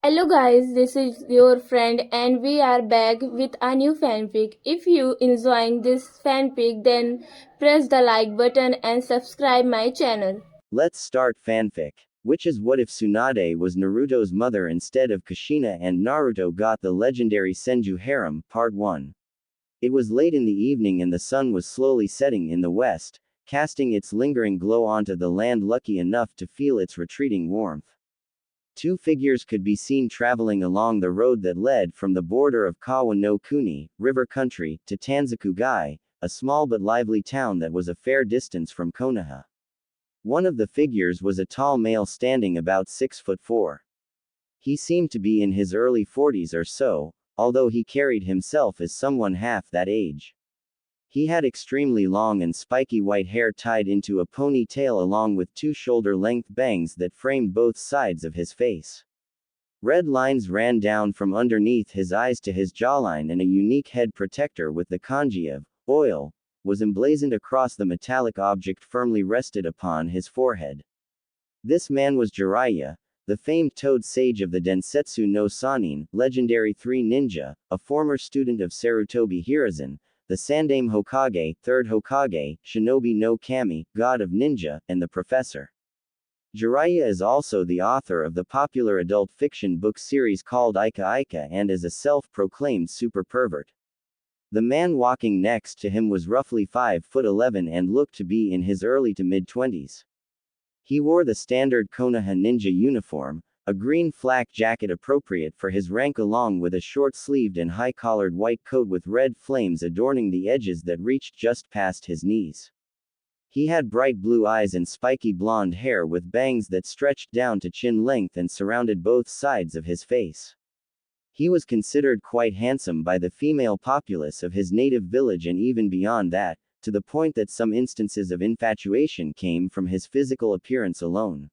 Hello guys, this is your friend and we are back with a new fanfic. If you enjoying this fanfic then press the like button and subscribe my channel. Let's start fanfic. Which is what if Tsunade was Naruto's mother instead of Kushina and Naruto got the legendary Senju Harem, Part 1. It was late in the evening and the sun was slowly setting in the west, casting its lingering glow onto the land lucky enough to feel its retreating warmth. Two figures could be seen traveling along the road that led from the border of Kawa no Kuni, river country, to Tanzakugai, a small but lively town that was a fair distance from Konoha. One of the figures was a tall male standing about 6'4". He seemed to be in his early 40s or so, although he carried himself as someone half that age. He had extremely long and spiky white hair tied into a ponytail along with two shoulder-length bangs that framed both sides of his face. Red lines ran down from underneath his eyes to his jawline, and a unique head protector with the kanji of oil was emblazoned across the metallic object firmly rested upon his forehead. This man was Jiraiya, the famed toad sage of the Densetsu no Sannin, legendary 3 ninja, a former student of Sarutobi Hiruzen, the Sandaime Hokage, third Hokage, Shinobi no Kami, god of ninja, and the professor. Jiraiya is also the author of the popular adult fiction book series called Ika Ika and is a self-proclaimed super pervert. The man walking next to him was roughly 5'11" and looked to be in his early to mid-20s. He wore the standard Konoha ninja uniform, a green flak jacket appropriate for his rank along with a short-sleeved and high-collared white coat with red flames adorning the edges that reached just past his knees. He had bright blue eyes and spiky blonde hair with bangs that stretched down to chin length and surrounded both sides of his face. He was considered quite handsome by the female populace of his native village and even beyond that, to the point that some instances of infatuation came from his physical appearance alone.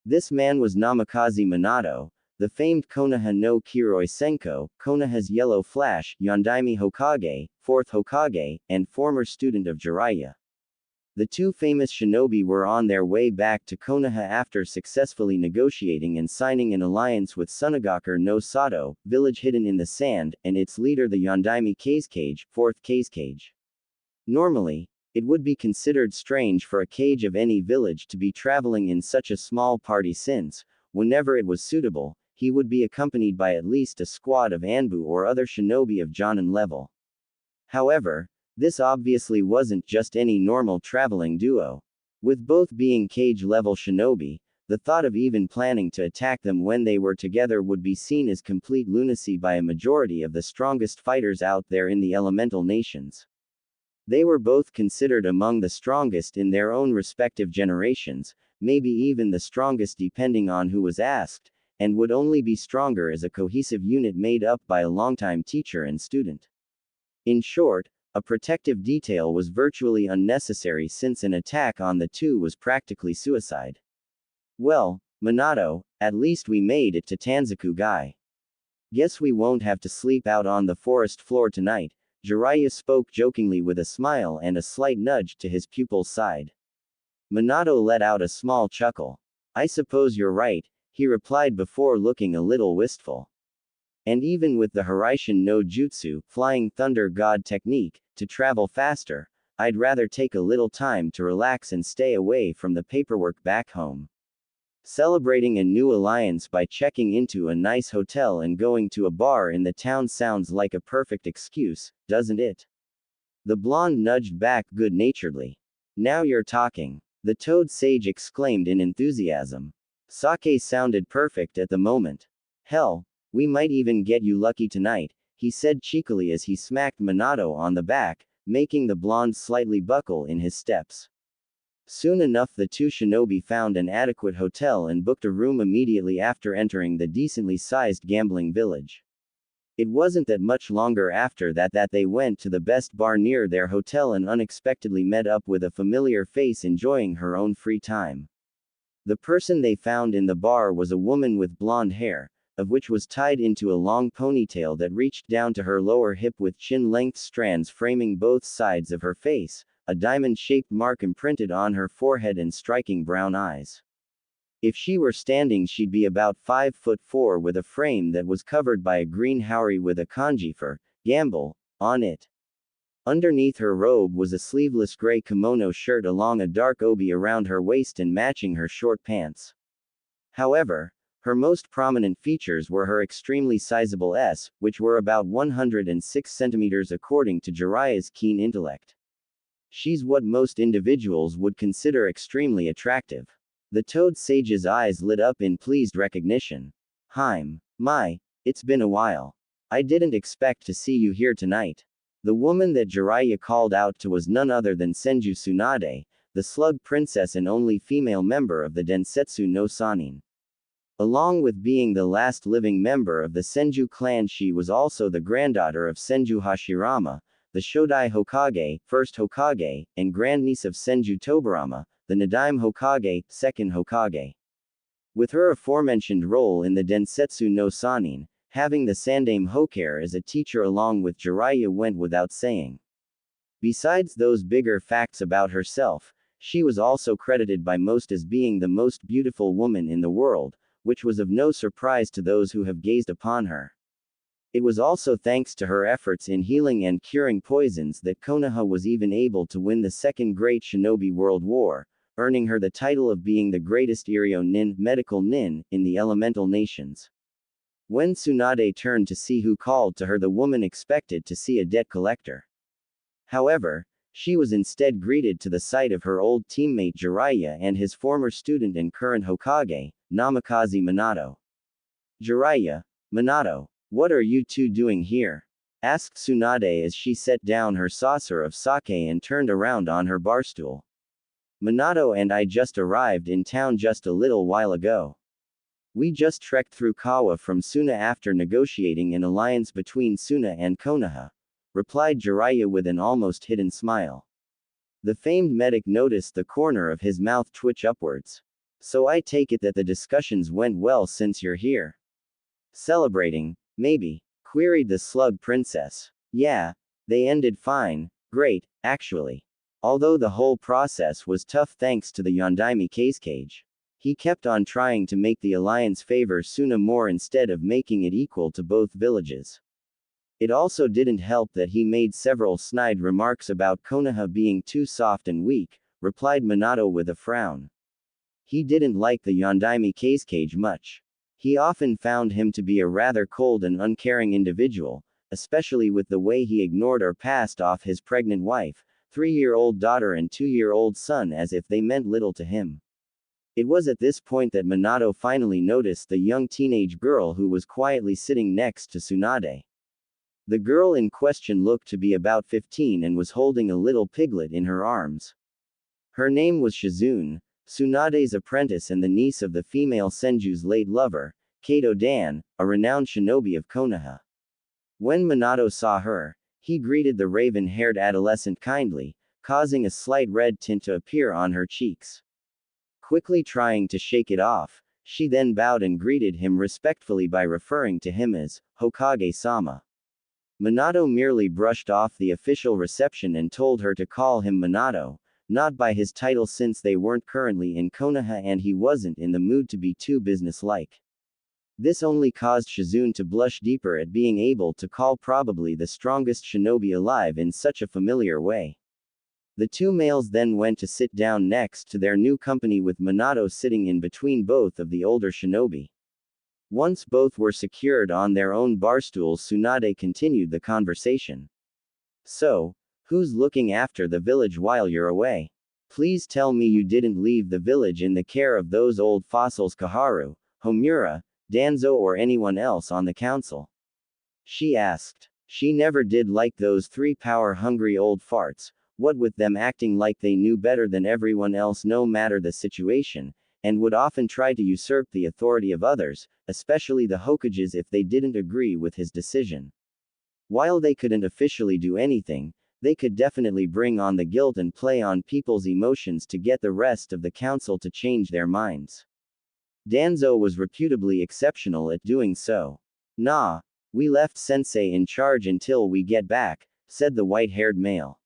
This man was Namikaze Minato, the famed Konoha no Kiroi Senko, Konoha's Yellow Flash, Yondaime Hokage, 4th Hokage, and former student of Jiraiya. The two famous shinobi were on their way back to Konoha after successfully negotiating and signing an alliance with Sunagakur no Sato, village hidden in the sand, and its leader the Yondaime Kazekage, 4th Kazekage. Normally, it would be considered strange for a kage of any village to be traveling in such a small party since, whenever it was suitable, he would be accompanied by at least a squad of Anbu or other shinobi of Jonin level. However, this obviously wasn't just any normal traveling duo. With both being cage-level shinobi, the thought of even planning to attack them when they were together would be seen as complete lunacy by a majority of the strongest fighters out there in the elemental nations. They were both considered among the strongest in their own respective generations, maybe even the strongest depending on who was asked, and would only be stronger as a cohesive unit made up by a longtime teacher and student. In short, a protective detail was virtually unnecessary since an attack on the two was practically suicide. Well, Minato, at least we made it to Tanzakugai. Guess we won't have to sleep out on the forest floor tonight, Jiraiya spoke jokingly with a smile and a slight nudge to his pupil's side. Minato let out a small chuckle. I suppose you're right, he replied before looking a little wistful. And even with the Hiraishin no Jutsu, flying thunder god technique, to travel faster, I'd rather take a little time to relax and stay away from the paperwork back home. Celebrating a new alliance by checking into a nice hotel and going to a bar in the town sounds like a perfect excuse, doesn't it? The blonde nudged back good-naturedly. Now you're talking. The toad sage exclaimed in enthusiasm. Sake sounded perfect at the moment. Hell, we might even get you lucky tonight, he said cheekily as he smacked Minato on the back, making the blonde slightly buckle in his steps. Soon enough the two shinobi found an adequate hotel and booked a room immediately after entering the decently sized gambling village. It wasn't that much longer after that they went to the best bar near their hotel and unexpectedly met up with a familiar face enjoying her own free time. The person they found in the bar was a woman with blonde hair, of which was tied into a long ponytail that reached down to her lower hip with chin-length strands framing both sides of her face, a diamond-shaped mark imprinted on her forehead and striking brown eyes. If she were standing, she'd be about 5'4" with a frame that was covered by a green haori with a kanji for gamble on it. Underneath her robe was a sleeveless gray kimono shirt along a dark obi around her waist and matching her short pants. However, her most prominent features were her extremely sizable S, which were about 106 centimeters according to Jiraiya's keen intellect. She's what most individuals would consider extremely attractive. The Toad Sage's eyes lit up in pleased recognition. Harem, it's been a while. I didn't expect to see you here tonight. The woman that Jiraiya called out to was none other than Senju Tsunade, the slug princess and only female member of the Densetsu no Sannin. Along with being the last living member of the Senju clan, she was also the granddaughter of Senju Hashirama, the Shodai Hokage, first Hokage, and grandniece of Senju Tobarama, the Nadaime Hokage, second Hokage. With her aforementioned role in the Densetsu no Sannin, having the Sandaime Hokage as a teacher along with Jiraiya went without saying. Besides those bigger facts about herself, she was also credited by most as being the most beautiful woman in the world, which was of no surprise to those who have gazed upon her. It was also thanks to her efforts in healing and curing poisons that Konoha was even able to win the Second Great Shinobi World War, earning her the title of being the greatest Iryo Nin, medical nin, in the elemental nations. When Tsunade turned to see who called to her, the woman expected to see a debt collector. However, she was instead greeted to the sight of her old teammate Jiraiya and his former student and current Hokage, Namikaze Minato. Jiraiya, Minato, what are you two doing here? Asked Tsunade as she set down her saucer of sake and turned around on her barstool. Minato and I just arrived in town just a little while ago. We just trekked through Kawa from Suna after negotiating an alliance between Suna and Konoha, replied Jiraiya with an almost hidden smile. The famed medic noticed the corner of his mouth twitch upwards. So I take it that the discussions went well since you're here. Celebrating, maybe? Queried the slug princess. Yeah, they ended fine, great, actually. Although the whole process was tough thanks to the Yondaime Cage. He kept on trying to make the alliance favor Suna more instead of making it equal to both villages. It also didn't help that he made several snide remarks about Konoha being too soft and weak, replied Minato with a frown. He didn't like the Yondaime Cage much. He often found him to be a rather cold and uncaring individual, especially with the way he ignored or passed off his pregnant wife, 3-year-old daughter and 2-year-old son as if they meant little to him. It was at this point that Minato finally noticed the young teenage girl who was quietly sitting next to Tsunade. The girl in question looked to be about 15 and was holding a little piglet in her arms. Her name was Shizune, Tsunade's apprentice and the niece of the female Senju's late lover, Kato Dan, a renowned shinobi of Konoha. When Minato saw her, he greeted the raven-haired adolescent kindly, causing a slight red tint to appear on her cheeks. Quickly trying to shake it off, she then bowed and greeted him respectfully by referring to him as Hokage-sama. Minato merely brushed off the official reception and told her to call him Minato, not by his title since they weren't currently in Konoha and he wasn't in the mood to be too businesslike. This only caused Shizune to blush deeper at being able to call probably the strongest shinobi alive in such a familiar way. The two males then went to sit down next to their new company with Minato sitting in between both of the older shinobi. Once both were secured on their own barstools, Tsunade continued the conversation. So, who's looking after the village while you're away? Please tell me you didn't leave the village in the care of those old fossils Kaharu, Homura, Danzo or anyone else on the council? She asked. She never did like those 3 power-hungry old farts, what with them acting like they knew better than everyone else no matter the situation, and would often try to usurp the authority of others, especially the Hokages if they didn't agree with his decision. While they couldn't officially do anything, they could definitely bring on the guilt and play on people's emotions to get the rest of the council to change their minds. Danzo was reputably exceptional at doing so. Nah, we left Sensei in charge until we get back, said the white-haired male.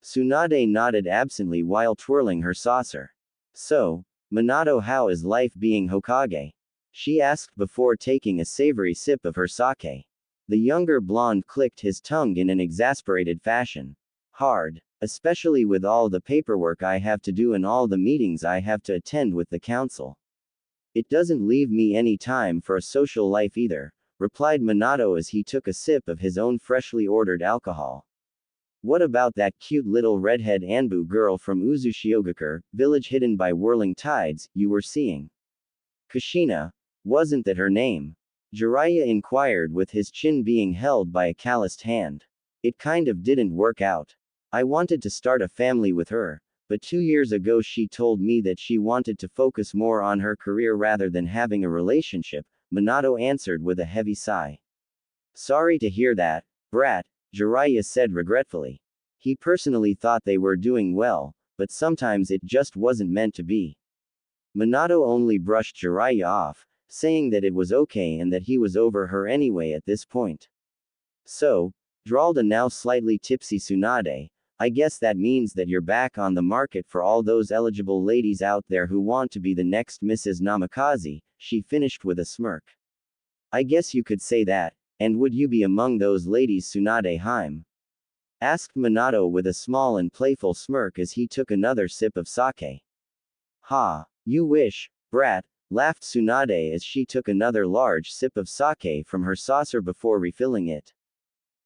Tsunade nodded absently while twirling her saucer. So, Minato, how is life being Hokage? She asked before taking a savory sip of her sake. The younger blonde clicked his tongue in an exasperated fashion. Hard. Especially with all the paperwork I have to do and all the meetings I have to attend with the council. It doesn't leave me any time for a social life either, replied Minato as he took a sip of his own freshly ordered alcohol. What about that cute little redhead Anbu girl from Uzushiogakure, village hidden by whirling tides, you were seeing? Kushina, wasn't that her name? Jiraiya inquired with his chin being held by a calloused hand. It kind of didn't work out. I wanted to start a family with her, but 2 years ago she told me that she wanted to focus more on her career rather than having a relationship, Minato answered with a heavy sigh. Sorry to hear that, brat, Jiraiya said regretfully. He personally thought they were doing well, but sometimes it just wasn't meant to be. Minato only brushed Jiraiya off, saying that it was okay and that he was over her anyway at this point. So, drawled a now slightly tipsy Tsunade, I guess that means that you're back on the market for all those eligible ladies out there who want to be the next Mrs. Namikaze, she finished with a smirk. I guess you could say that, and would you be among those ladies, Tsunade Harem? Asked Minato with a small and playful smirk as he took another sip of sake. Ha, you wish, brat, laughed Tsunade as she took another large sip of sake from her saucer before refilling it.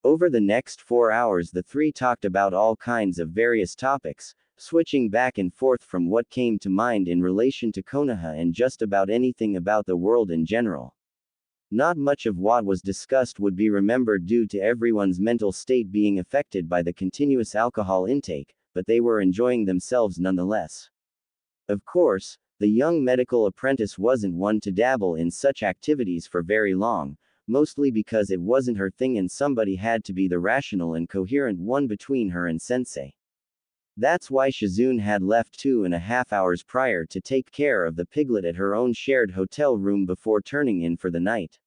Over the next 4 hours the three talked about all kinds of various topics, switching back and forth from what came to mind in relation to Konoha and just about anything about the world in general. Not much of what was discussed would be remembered due to everyone's mental state being affected by the continuous alcohol intake, but they were enjoying themselves nonetheless. Of course, the young medical apprentice wasn't one to dabble in such activities for very long, mostly because it wasn't her thing and somebody had to be the rational and coherent one between her and sensei. That's why Shizune had left 2.5 hours prior to take care of the piglet at her own shared hotel room before turning in for the night.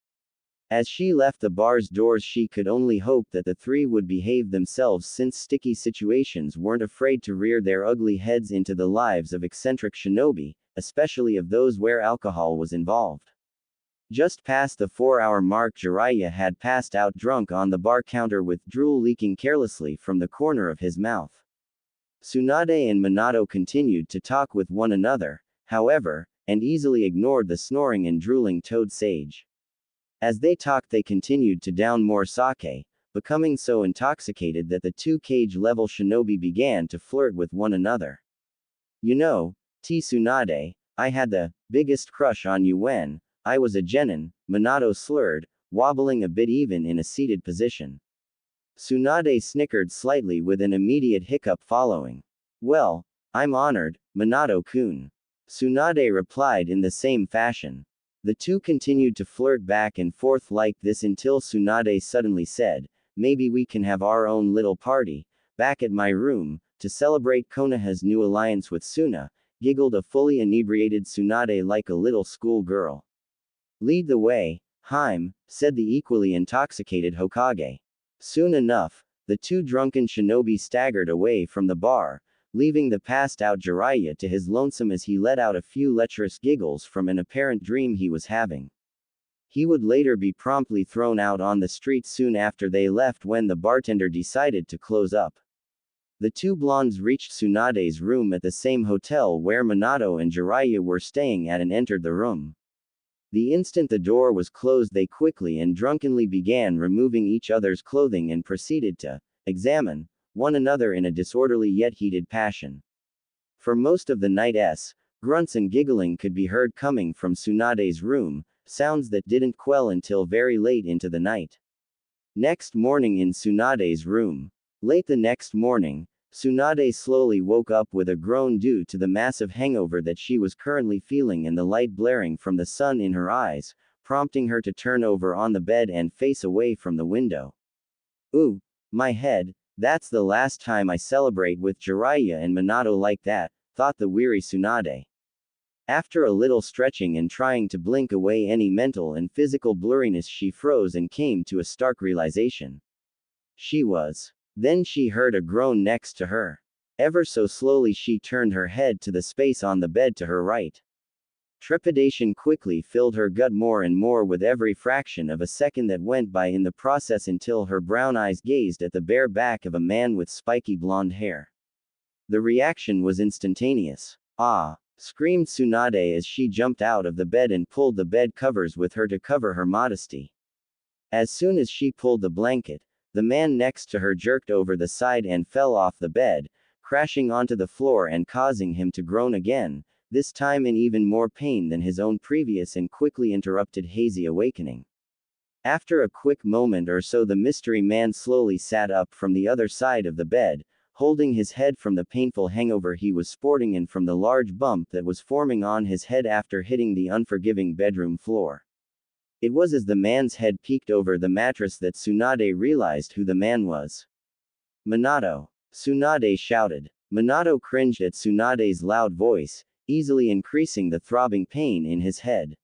As she left the bar's doors she could only hope that the three would behave themselves since sticky situations weren't afraid to rear their ugly heads into the lives of eccentric shinobi, especially of those where alcohol was involved. Just past the 4-hour mark Jiraiya had passed out drunk on the bar counter with drool leaking carelessly from the corner of his mouth. Tsunade and Minato continued to talk with one another, however, and easily ignored the snoring and drooling toad sage. As they talked they continued to down more sake, becoming so intoxicated that the two cage-level shinobi began to flirt with one another. You know, Tsunade, I had the biggest crush on you when I was a genin, Minato slurred, wobbling a bit even in a seated position. Tsunade snickered slightly with an immediate hiccup following. Well, I'm honored, Minato-kun. Tsunade replied in the same fashion. The two continued to flirt back and forth like this until Tsunade suddenly said, maybe we can have our own little party, back at my room, to celebrate Konoha's new alliance with Suna, giggled a fully inebriated Tsunade like a little school girl. Lead the way, Haim, said the equally intoxicated Hokage. Soon enough, the two drunken shinobi staggered away from the bar, leaving the passed-out Jiraiya to his lonesome as he let out a few lecherous giggles from an apparent dream he was having. He would later be promptly thrown out on the street soon after they left when the bartender decided to close up. The two blondes reached Tsunade's room at the same hotel where Minato and Jiraiya were staying at and entered the room. The instant the door was closed they quickly and drunkenly began removing each other's clothing and proceeded to examine one another in a disorderly yet heated passion. For most of the night grunts and giggling could be heard coming from Tsunade's room, sounds that didn't quell until very late into the night. Next morning in Tsunade's room. Late the next morning, Tsunade slowly woke up with a groan due to the massive hangover that she was currently feeling and the light blaring from the sun in her eyes, prompting her to turn over on the bed and face away from the window. Ooh, my head, that's the last time I celebrate with Jiraiya and Minato like that, thought the weary Tsunade. After a little stretching and trying to blink away any mental and physical blurriness she froze and came to a stark realization. She was. Then she heard a groan next to her. Ever so slowly she turned her head to the space on the bed to her right. Trepidation quickly filled her gut more and more with every fraction of a second that went by in the process until her brown eyes gazed at the bare back of a man with spiky blonde hair. The reaction was instantaneous. Ah! Screamed Tsunade as she jumped out of the bed and pulled the bed covers with her to cover her modesty. As soon as she pulled the blanket, the man next to her jerked over the side and fell off the bed, crashing onto the floor and causing him to groan again, this time in even more pain than his own previous and quickly interrupted hazy awakening. After a quick moment or so, the mystery man slowly sat up from the other side of the bed, holding his head from the painful hangover he was sporting and from the large bump that was forming on his head after hitting the unforgiving bedroom floor. It was as the man's head peeked over the mattress that Tsunade realized who the man was. Minato! Tsunade shouted. Minato cringed at Tsunade's loud voice, easily increasing the throbbing pain in his head.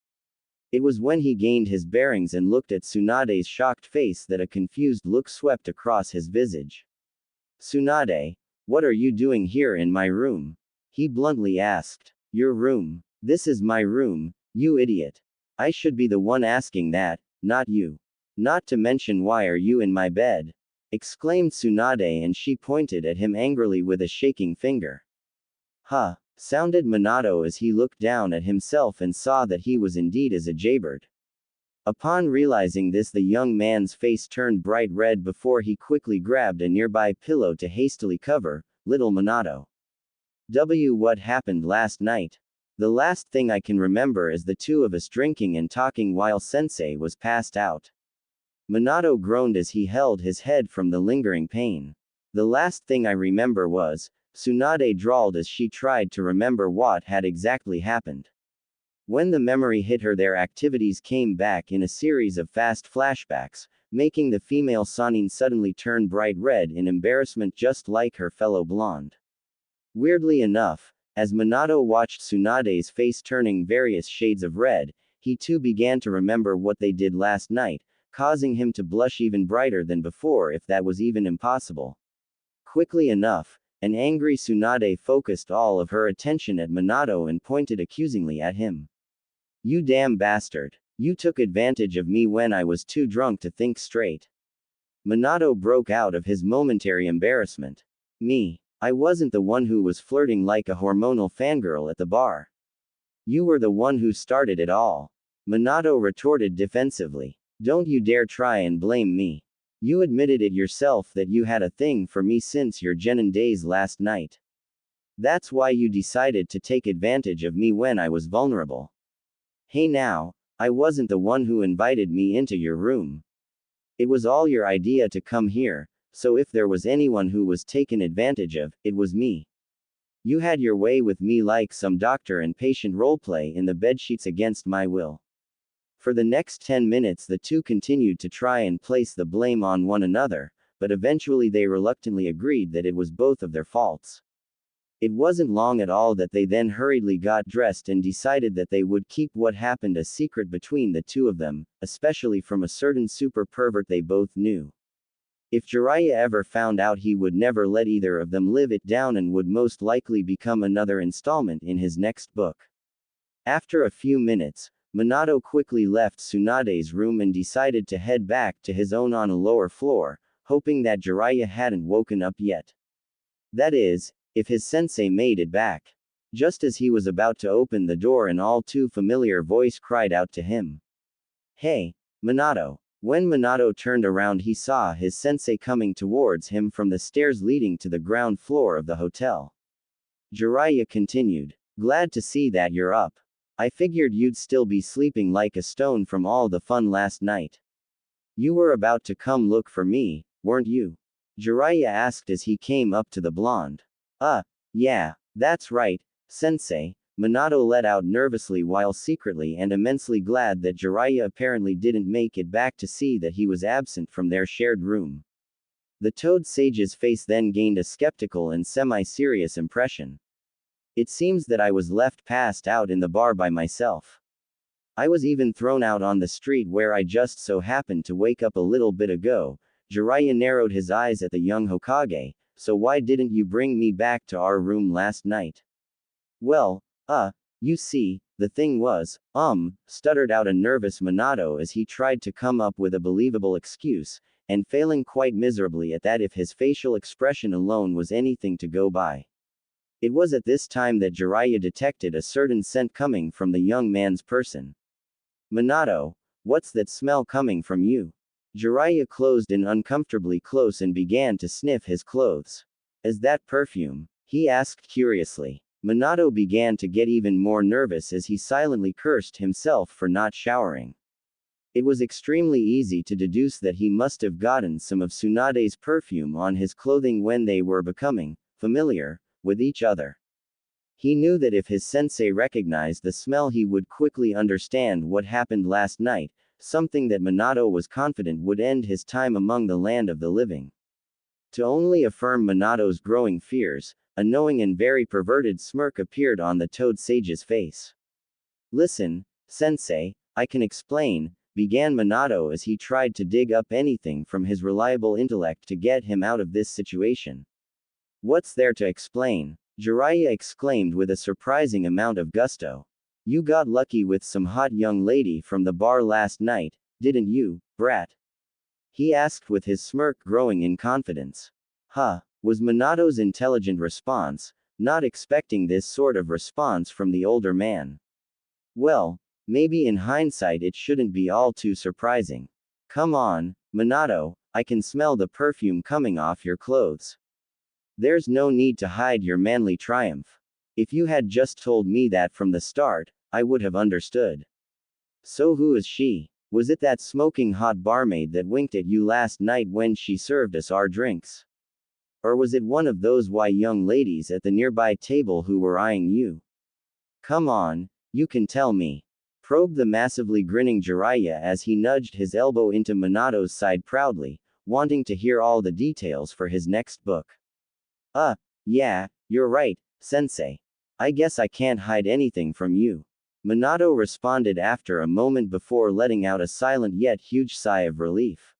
It was when he gained his bearings and looked at Tsunade's shocked face that a confused look swept across his visage. Tsunade, what are you doing here in my room? He bluntly asked. Your room. This is my room, you idiot. I should be the one asking that, not you. Not to mention, why are you in my bed? Exclaimed Tsunade, and she pointed at him angrily with a shaking finger. Huh, sounded Minato as he looked down at himself and saw that he was indeed as a jaybird. Upon realizing this, the young man's face turned bright red before he quickly grabbed a nearby pillow to hastily cover little Minato. What happened last night? The last thing I can remember is the two of us drinking and talking while Sensei was passed out. Minato groaned as he held his head from the lingering pain. The last thing I remember was, Tsunade drawled as she tried to remember what had exactly happened. When the memory hit her, their activities came back in a series of fast flashbacks, making the female Sannin suddenly turn bright red in embarrassment just like her fellow blonde. Weirdly enough, as Minato watched Tsunade's face turning various shades of red, he too began to remember what they did last night, causing him to blush even brighter than before, if that was even impossible. Quickly enough, an angry Tsunade focused all of her attention at Minato and pointed accusingly at him. You damn bastard. You took advantage of me when I was too drunk to think straight. Minato broke out of his momentary embarrassment. Me. I wasn't the one who was flirting like a hormonal fangirl at the bar. You were the one who started it all. Minato retorted defensively. Don't you dare try and blame me. You admitted it yourself that you had a thing for me since your Genin days last night. That's why you decided to take advantage of me when I was vulnerable. Hey now, I wasn't the one who invited me into your room. It was all your idea to come here, so if there was anyone who was taken advantage of, it was me. You had your way with me like some doctor and patient roleplay in the bedsheets against my will. For the next 10 minutes the two continued to try and place the blame on one another, but eventually they reluctantly agreed that it was both of their faults. It wasn't long at all that they then hurriedly got dressed and decided that they would keep what happened a secret between the two of them, especially from a certain super pervert they both knew. If Jiraiya ever found out, he would never let either of them live it down and would most likely become another installment in his next book. After a few minutes, Minato quickly left Tsunade's room and decided to head back to his own on a lower floor, hoping that Jiraiya hadn't woken up yet. That is, if his sensei made it back. Just as he was about to open the door, an all too familiar voice cried out to him. Hey, Minato. When Minato turned around, he saw his sensei coming towards him from the stairs leading to the ground floor of the hotel. Jiraiya continued. Glad to see that you're up. I figured you'd still be sleeping like a stone from all the fun last night. You were about to come look for me, weren't you? Jiraiya asked as he came up to the blonde. Yeah, that's right, sensei, Minato let out nervously while secretly and immensely glad that Jiraiya apparently didn't make it back to see that he was absent from their shared room. The Toad Sage's face then gained a skeptical and semi-serious impression. It seems that I was left passed out in the bar by myself. I was even thrown out on the street where I just so happened to wake up a little bit ago. Jiraiya narrowed his eyes at the young Hokage. So why didn't you bring me back to our room last night? Well, you see, The thing was, stuttered out a nervous Minato as he tried to come up with a believable excuse, and failing quite miserably at that if his facial expression alone was anything to go by. It was at this time that Jiraiya detected a certain scent coming from the young man's person. Minato, what's that smell coming from you? Jiraiya closed in uncomfortably close and began to sniff his clothes. Is that perfume? He asked curiously. Minato began to get even more nervous as he silently cursed himself for not showering. It was extremely easy to deduce that he must have gotten some of Tsunade's perfume on his clothing when they were becoming familiar with each other. He knew that if his sensei recognized the smell, he would quickly understand what happened last night, something that Minato was confident would end his time among the land of the living. To only affirm Minato's growing fears, a knowing and very perverted smirk appeared on the Toad Sage's face. Listen, sensei, I can explain, began Minato as he tried to dig up anything from his reliable intellect to get him out of this situation. What's there to explain? Jiraiya exclaimed with a surprising amount of gusto. You got lucky with some hot young lady from the bar last night, didn't you, brat? He asked with his smirk growing in confidence. Huh, was Minato's intelligent response, not expecting this sort of response from the older man. Well, maybe in hindsight it shouldn't be all too surprising. Come on, Minato, I can smell the perfume coming off your clothes. There's no need to hide your manly triumph. If you had just told me that from the start, I would have understood. So who is she? Was it that smoking hot barmaid that winked at you last night when she served us our drinks? Or was it one of those young ladies at the nearby table who were eyeing you? Come on, you can tell me. Probed the massively grinning Jiraiya as he nudged his elbow into Minato's side proudly, wanting to hear all the details for his next book. Yeah, you're right, sensei. I guess I can't hide anything from you. Minato responded after a moment before letting out a silent yet huge sigh of relief.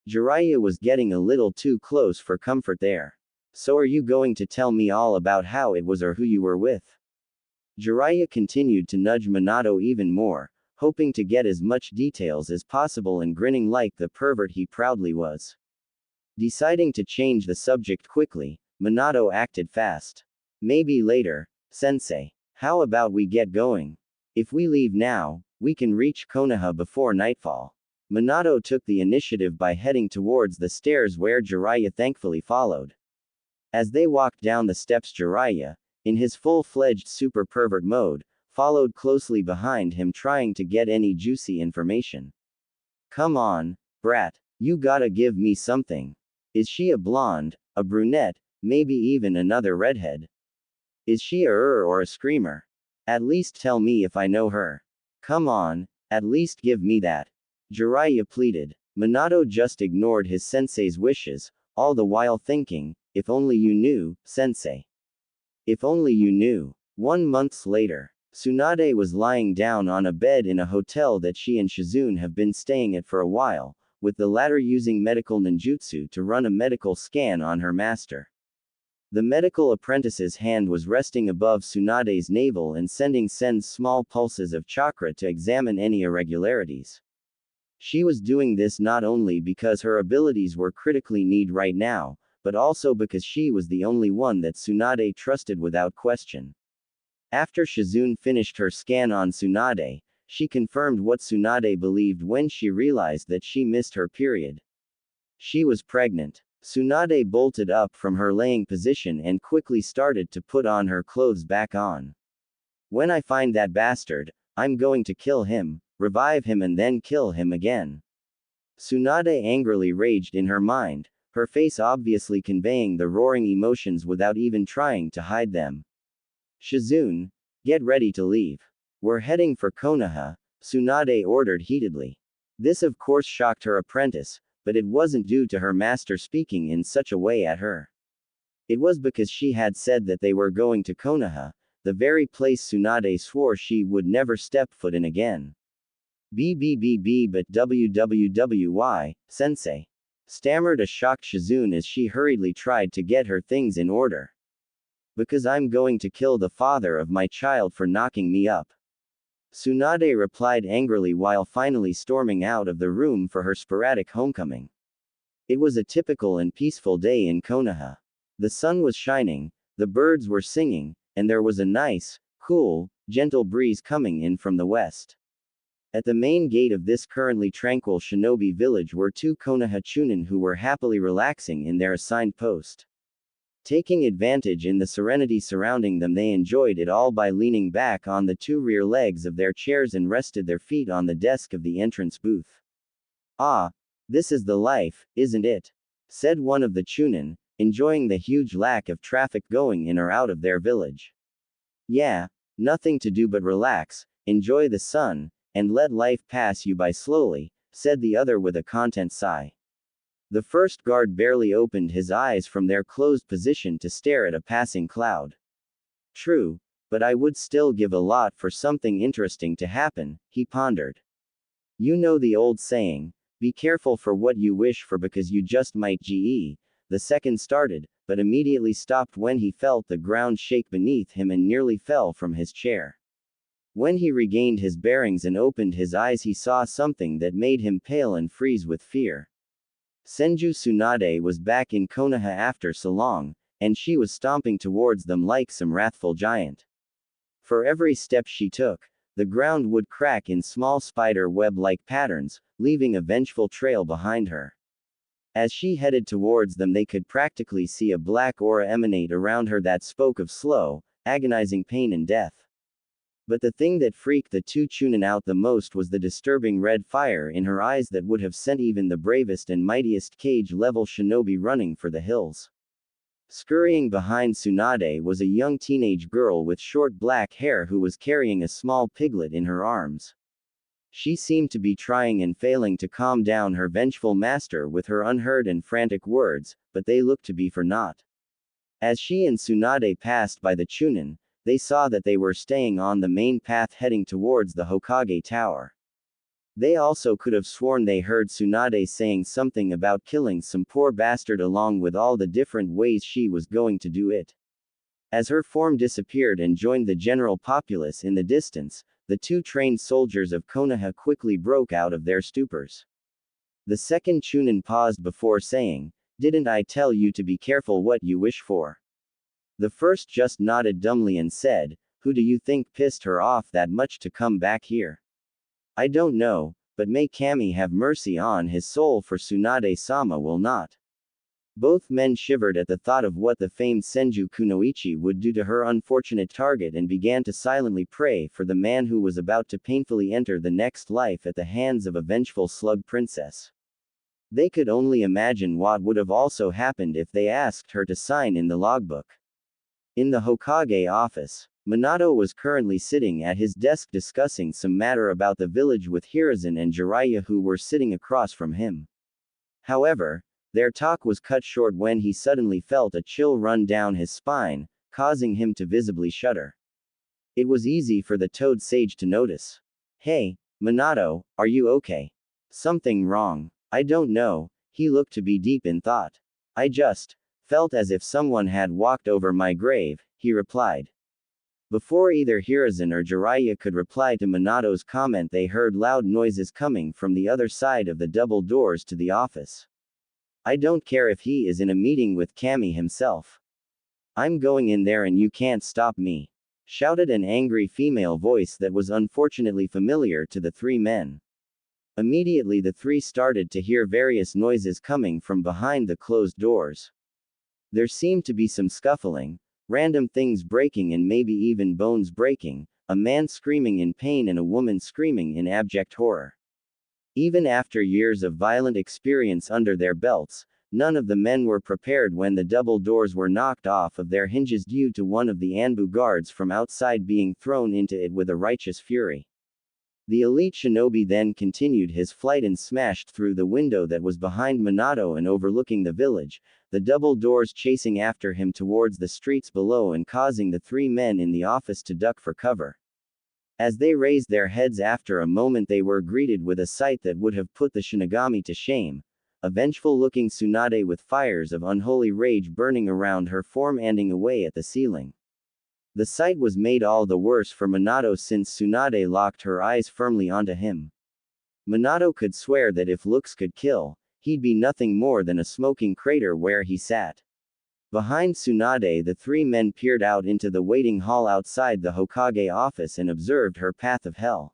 Jiraiya was getting a little too close for comfort there. So are you going to tell me all about how it was or who you were with? Jiraiya continued to nudge Minato even more, hoping to get as much details as possible and grinning like the pervert he proudly was. Deciding to change the subject quickly, Minato acted fast. Maybe later, sensei. How about we get going? If we leave now, we can reach Konoha before nightfall. Minato took the initiative by heading towards the stairs where Jiraiya thankfully followed. As they walked down the steps, Jiraiya, in his full-fledged super pervert mode, followed closely behind him trying to get any juicy information. Come on, brat, you gotta give me something. Is she a blonde, a brunette, maybe even another redhead? Is she a or a screamer? At least tell me if I know her. Come on, at least give me that. Jiraiya pleaded. Minato just ignored his sensei's wishes, all the while thinking, if only you knew, sensei. If only you knew. 1 month later, Tsunade was lying down on a bed in a hotel that she and Shizune have been staying at for a while, with the latter using medical ninjutsu to run a medical scan on her master. The medical apprentice's hand was resting above Tsunade's navel and sending small pulses of chakra to examine any irregularities. She was doing this not only because her abilities were critically needed right now, but also because she was the only one that Tsunade trusted without question. After Shizune finished her scan on Tsunade, she confirmed what Tsunade believed when she realized that she missed her period. She was pregnant. Tsunade bolted up from her laying position and quickly started to put on her clothes back on. When I find that bastard, I'm going to kill him, revive him and then kill him again. Tsunade angrily raged in her mind, her face obviously conveying the roaring emotions without even trying to hide them. Shizune, get ready to leave. We're heading for Konoha, Tsunade ordered heatedly. This of course shocked her apprentice, but it wasn't due to her master speaking in such a way at her. It was because she had said that they were going to Konoha, the very place Tsunade swore she would never step foot in again. But wwwhy, sensei? Stammered a shocked Shizune as she hurriedly tried to get her things in order. Because I'm going to kill the father of my child for knocking me up. Tsunade replied angrily while finally storming out of the room for her sporadic homecoming. It was a typical and peaceful day in Konoha. The sun was shining, the birds were singing, and there was a nice, cool, gentle breeze coming in from the west. At the main gate of this currently tranquil shinobi village were two Konoha Chunin who were happily relaxing in their assigned post. Taking advantage in the serenity surrounding them, they enjoyed it all by leaning back on the two rear legs of their chairs and rested their feet on the desk of the entrance booth. "Ah, this is the life, isn't it?" said one of the Chunin, enjoying the huge lack of traffic going in or out of their village. "Yeah, nothing to do but relax, enjoy the sun, and let life pass you by slowly," said the other with a content sigh. The first guard barely opened his eyes from their closed position to stare at a passing cloud. "True, but I would still give a lot for something interesting to happen," he pondered. "You know the old saying, be careful for what you wish for because you just might ge." The second started, but immediately stopped when he felt the ground shake beneath him and nearly fell from his chair. When he regained his bearings and opened his eyes, he saw something that made him pale and freeze with fear. Senju Tsunade was back in Konoha after so long, and she was stomping towards them like some wrathful giant. For every step she took, the ground would crack in small spider web-like patterns, leaving a vengeful trail behind her. As she headed towards them, they could practically see a black aura emanate around her that spoke of slow, agonizing pain and death. But the thing that freaked the two Chunin out the most was the disturbing red fire in her eyes that would have sent even the bravest and mightiest cage-level shinobi running for the hills. Scurrying behind Tsunade was a young teenage girl with short black hair who was carrying a small piglet in her arms. She seemed to be trying and failing to calm down her vengeful master with her unheard and frantic words, but they looked to be for naught. As she and Tsunade passed by the Chunin, they saw that they were staying on the main path heading towards the Hokage Tower. They also could have sworn they heard Tsunade saying something about killing some poor bastard along with all the different ways she was going to do it. As her form disappeared and joined the general populace in the distance, the two trained soldiers of Konoha quickly broke out of their stupors. The second Chunin paused before saying, "Didn't I tell you to be careful what you wish for?" The first just nodded dumbly and said, "Who do you think pissed her off that much to come back here?" "I don't know, but may Kami have mercy on his soul, for Tsunade-sama will not." Both men shivered at the thought of what the famed Senju Kunoichi would do to her unfortunate target and began to silently pray for the man who was about to painfully enter the next life at the hands of a vengeful slug princess. They could only imagine what would have also happened if they asked her to sign in the logbook. In the Hokage office, Minato was currently sitting at his desk discussing some matter about the village with Hiruzen and Jiraiya, who were sitting across from him. However, their talk was cut short when he suddenly felt a chill run down his spine, causing him to visibly shudder. It was easy for the Toad Sage to notice. "Hey, Minato, are you okay? Something wrong?" "I don't know," he looked to be deep in thought. "I just felt as if someone had walked over my grave," he replied. Before either Hiruzen or Jiraiya could reply to Minato's comment, they heard loud noises coming from the other side of the double doors to the office. "I don't care if he is in a meeting with Kami himself. I'm going in there and you can't stop me," shouted an angry female voice that was unfortunately familiar to the three men. Immediately the three started to hear various noises coming from behind the closed doors. There seemed to be some scuffling, random things breaking and maybe even bones breaking, a man screaming in pain and a woman screaming in abject horror. Even after years of violent experience under their belts, none of the men were prepared when the double doors were knocked off of their hinges due to one of the Anbu guards from outside being thrown into it with a righteous fury. The elite shinobi then continued his flight and smashed through the window that was behind Minato and overlooking the village, the double doors chasing after him towards the streets below and causing the three men in the office to duck for cover. As they raised their heads after a moment, they were greeted with a sight that would have put the Shinigami to shame: a vengeful-looking Tsunade with fires of unholy rage burning around her form, ending away at the ceiling. The sight was made all the worse for Minato since Tsunade locked her eyes firmly onto him. Minato could swear that if looks could kill, he'd be nothing more than a smoking crater where he sat. Behind Tsunade, the three men peered out into the waiting hall outside the Hokage office and observed her path of hell.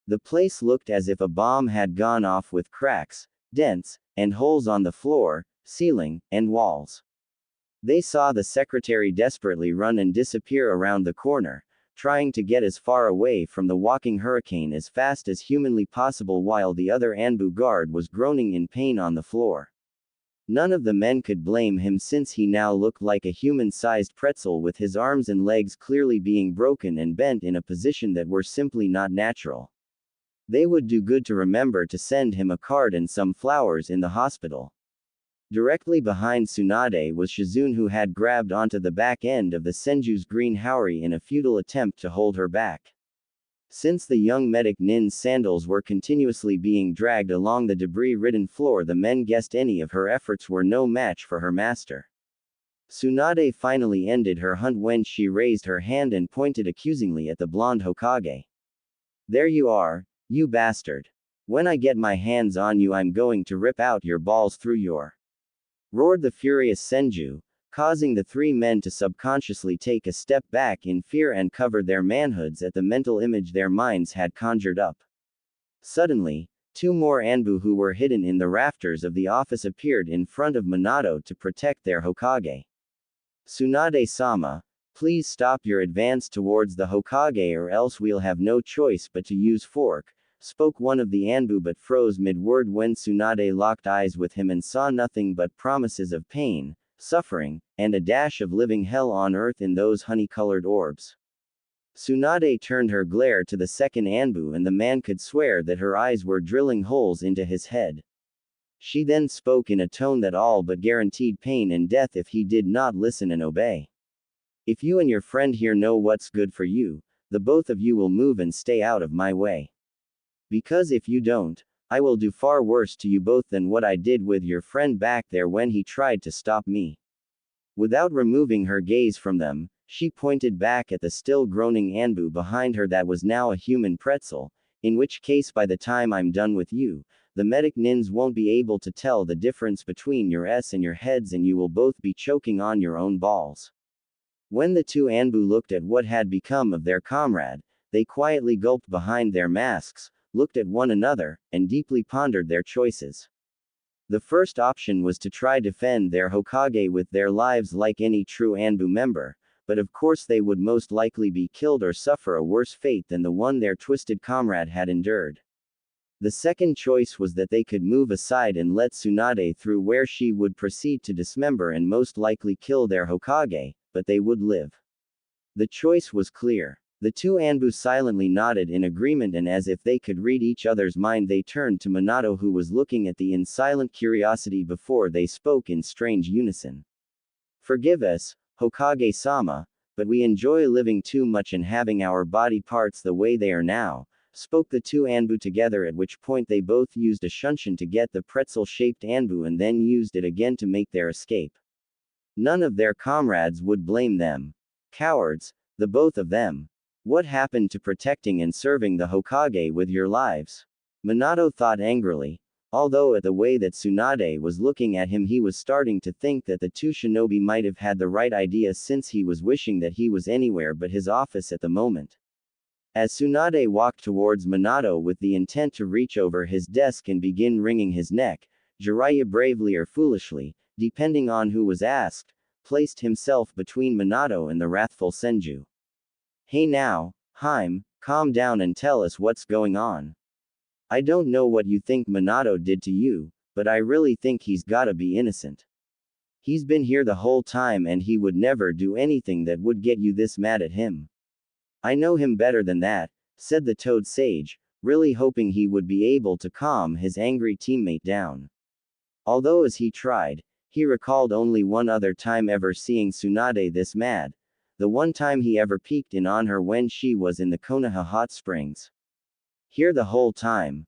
The place looked as if a bomb had gone off with cracks, dents, and holes on the floor, ceiling, and walls. They saw the secretary desperately run and disappear around the corner, trying to get as far away from the walking hurricane as fast as humanly possible while the other Anbu guard was groaning in pain on the floor. None of the men could blame him since he now looked like a human-sized pretzel with his arms and legs clearly being broken and bent in a position that were simply not natural. They would do good to remember to send him a card and some flowers in the hospital. Directly behind Tsunade was Shizune, who had grabbed onto the back end of the Senju's green Haori in a futile attempt to hold her back. Since the young medic Nin's sandals were continuously being dragged along the debris-ridden floor, the men guessed any of her efforts were no match for her master. Tsunade finally ended her hunt when she raised her hand and pointed accusingly at the blonde Hokage. "There you are, you bastard. When I get my hands on you, I'm going to rip out your balls through your..." roared the furious Senju, causing the three men to subconsciously take a step back in fear and cover their manhoods at the mental image their minds had conjured up. Suddenly, two more Anbu who were hidden in the rafters of the office appeared in front of Minato to protect their Hokage. "Tsunade-sama, please stop your advance towards the Hokage or else we'll have no choice but to use fork," spoke one of the Anbu, but froze mid-word when Tsunade locked eyes with him and saw nothing but promises of pain, suffering, and a dash of living hell on earth in those honey-colored orbs. Tsunade turned her glare to the second Anbu and the man could swear that her eyes were drilling holes into his head. She then spoke in a tone that all but guaranteed pain and death if he did not listen and obey. "If you and your friend here know what's good for you, the both of you will move and stay out of my way. Because if you don't, I will do far worse to you both than what I did with your friend back there when he tried to stop me." Without removing her gaze from them, she pointed back at the still groaning Anbu behind her that was now a human pretzel, "In which case by the time I'm done with you, the medic nins won't be able to tell the difference between your S and your heads and you will both be choking on your own balls." When the two Anbu looked at what had become of their comrade, they quietly gulped behind their masks, looked at one another, and deeply pondered their choices. The first option was to try defend their Hokage with their lives like any true Anbu member, but of course they would most likely be killed or suffer a worse fate than the one their twisted comrade had endured. The second choice was that they could move aside and let Tsunade through, where she would proceed to dismember and most likely kill their Hokage, but they would live. The choice was clear. The two Anbu silently nodded in agreement, and as if they could read each other's mind, they turned to Minato, who was looking at them in silent curiosity before they spoke in strange unison. "Forgive us, Hokage-sama, but we enjoy living too much and having our body parts the way they are now," spoke the two Anbu together, at which point they both used a shunshin to get the pretzel-shaped Anbu and then used it again to make their escape. None of their comrades would blame them. Cowards, the both of them. What happened to protecting and serving the Hokage with your lives? Minato thought angrily, although at the way that Tsunade was looking at him he was starting to think that the two shinobi might have had the right idea, since he was wishing that he was anywhere but his office at the moment. As Tsunade walked towards Minato with the intent to reach over his desk and begin wringing his neck, Jiraiya bravely or foolishly, depending on who was asked, placed himself between Minato and the wrathful Senju. "Hey now, Harem, calm down and tell us what's going on. I don't know what you think Minato did to you, but I really think he's gotta be innocent. He's been here the whole time and he would never do anything that would get you this mad at him." "I know him better than that," said the Toad Sage, really hoping he would be able to calm his angry teammate down. Although as he tried, he recalled only one other time ever seeing Tsunade this mad. The one time he ever peeked in on her when she was in the Konoha hot springs. Here the whole time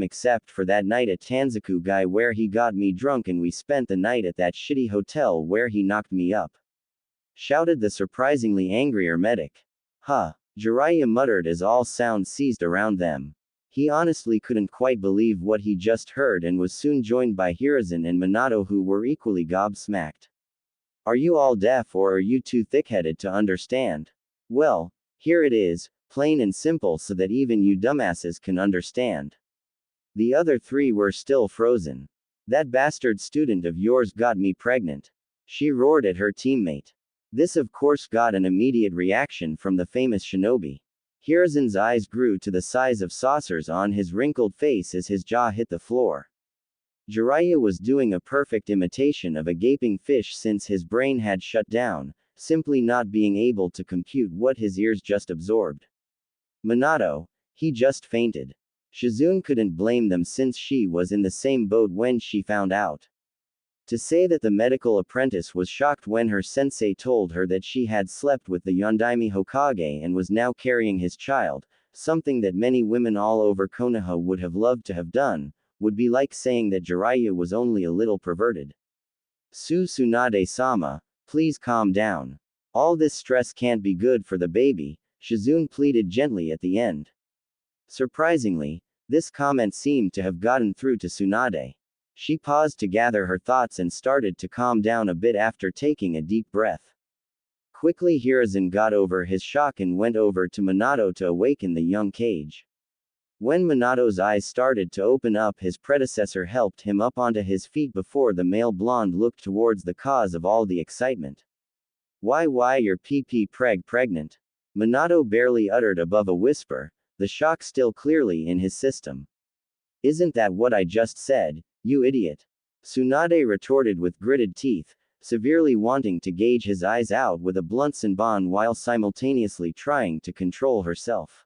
except for that night at Tanzaku guy where he got me drunk and we spent the night at that shitty hotel where he knocked me up. shouted the surprisingly angrier medic. Huh, Jiraiya muttered as all sound ceased around them. He honestly couldn't quite believe what he just heard and was soon joined by Hiruzen and Minato, who were equally gobsmacked. Are you all deaf or are you too thick-headed to understand? Well, here it is, plain and simple so that even you dumbasses can understand. The other three were still frozen. That bastard student of yours got me pregnant. She roared at her teammate. This of course got an immediate reaction from the famous shinobi. Hiruzen's eyes grew to the size of saucers on his wrinkled face as his jaw hit the floor. Jiraiya was doing a perfect imitation of a gaping fish since his brain had shut down, simply not being able to compute what his ears just absorbed. Minato, he just fainted. Shizune couldn't blame them since she was in the same boat when she found out. To say that the medical apprentice was shocked when her sensei told her that she had slept with the Yondaime Hokage and was now carrying his child, something that many women all over Konoha would have loved to have done, would be like saying that Jiraiya was only a little perverted. Tsunade-sama, please calm down. All this stress can't be good for the baby, Shizune pleaded gently at the end. Surprisingly, this comment seemed to have gotten through to Tsunade. She paused to gather her thoughts and started to calm down a bit after taking a deep breath. Quickly Hiruzen got over his shock and went over to Minato to awaken the young Kage. When Minato's eyes started to open up, his predecessor helped him up onto his feet before the male blonde looked towards the cause of all the excitement. Why you're pregnant? Minato barely uttered above a whisper, the shock still clearly in his system. Isn't that what I just said, you idiot? Tsunade retorted with gritted teeth, severely wanting to gauge his eyes out with a blunt senbon while simultaneously trying to control herself.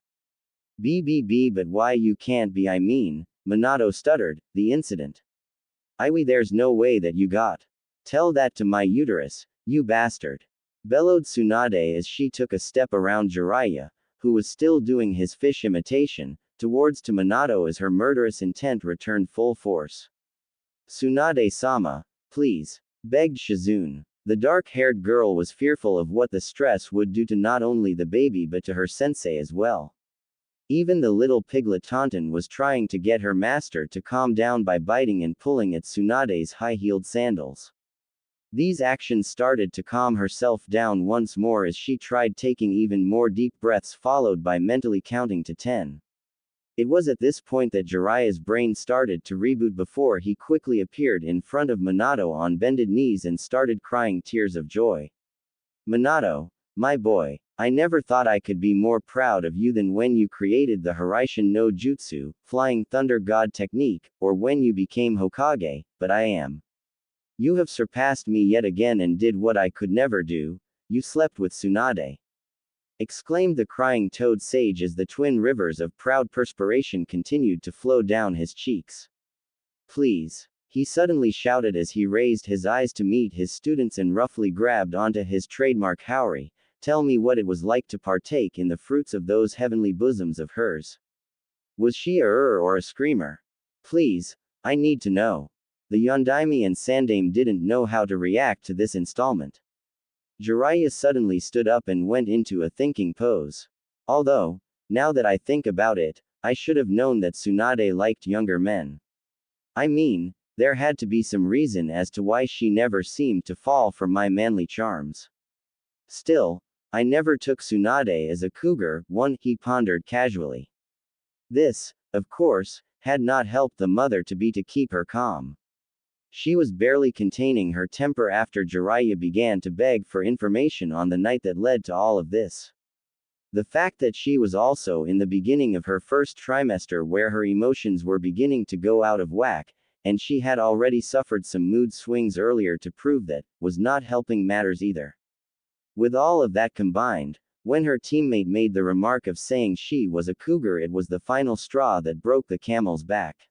But why you can't be, I mean, Minato stuttered, the incident. There's no way that you got. Tell that to my uterus, you bastard. Bellowed Tsunade as she took a step around Jiraiya, who was still doing his fish imitation, towards to Minato as her murderous intent returned full force. Tsunade-sama, please, begged Shizune. The dark-haired girl was fearful of what the stress would do to not only the baby but to her sensei as well. Even the little piglet Taunton was trying to get her master to calm down by biting and pulling at Tsunade's high-heeled sandals. These actions started to calm herself down once more as she tried taking even more deep breaths followed by mentally counting to 10. It was at this point that Jiraiya's brain started to reboot before he quickly appeared in front of Minato on bended knees and started crying tears of joy. Minato, my boy, I never thought I could be more proud of you than when you created the Hiraishin no Jutsu, Flying Thunder God technique, or when you became Hokage, but I am. You have surpassed me yet again and did what I could never do, you slept with Tsunade. Exclaimed the crying toad sage as the twin rivers of proud perspiration continued to flow down his cheeks. Please, he suddenly shouted as he raised his eyes to meet his students and roughly grabbed onto his trademark Haori, tell me what it was like to partake in the fruits of those heavenly bosoms of hers. Was she or a screamer? Please, I need to know. The Yondaime and Sandaime didn't know how to react to this installment. Jiraiya suddenly stood up and went into a thinking pose. Although, now that I think about it, I should have known that Tsunade liked younger men. I mean, there had to be some reason as to why she never seemed to fall for my manly charms. Still, I never took Tsunade as a cougar, he pondered casually. This, of course, had not helped the mother to keep her calm. She was barely containing her temper after Jiraiya began to beg for information on the night that led to all of this. The fact that she was also in the beginning of her first trimester where her emotions were beginning to go out of whack, and she had already suffered some mood swings earlier to prove that, was not helping matters either. With all of that combined, when her teammate made the remark of saying she was a cougar, it was the final straw that broke the camel's back.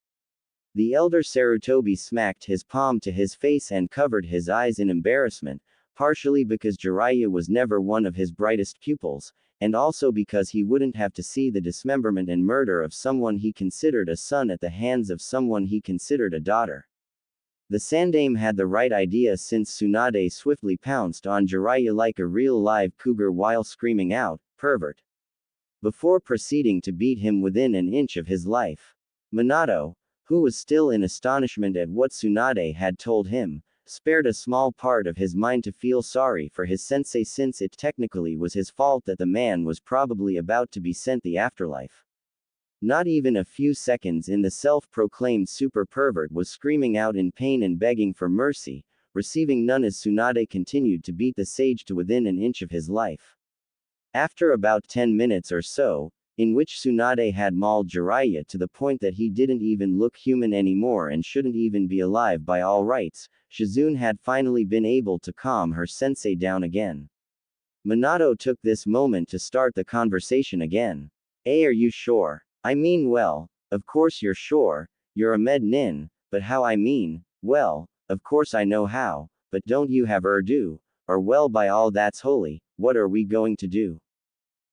The elder Sarutobi smacked his palm to his face and covered his eyes in embarrassment, partially because Jiraiya was never one of his brightest pupils, and also because he wouldn't have to see the dismemberment and murder of someone he considered a son at the hands of someone he considered a daughter. The Sandame had the right idea since Tsunade swiftly pounced on Jiraiya like a real live cougar while screaming out, "Pervert!" before proceeding to beat him within an inch of his life. Minato, who was still in astonishment at what Tsunade had told him, spared a small part of his mind to feel sorry for his sensei since it technically was his fault that the man was probably about to be sent the afterlife. Not even a few seconds in, the self-proclaimed super pervert was screaming out in pain and begging for mercy, receiving none as Tsunade continued to beat the sage to within an inch of his life. After about 10 minutes or so, in which Tsunade had mauled Jiraiya to the point that he didn't even look human anymore and shouldn't even be alive by all rights, Shizune had finally been able to calm her sensei down again. Minato took this moment to start the conversation again. Are you sure? I mean, well, of course you're sure, you're a med nin, but how I mean, well, of course I know how, but don't you have Urdu, or well by all that's holy, what are we going to do?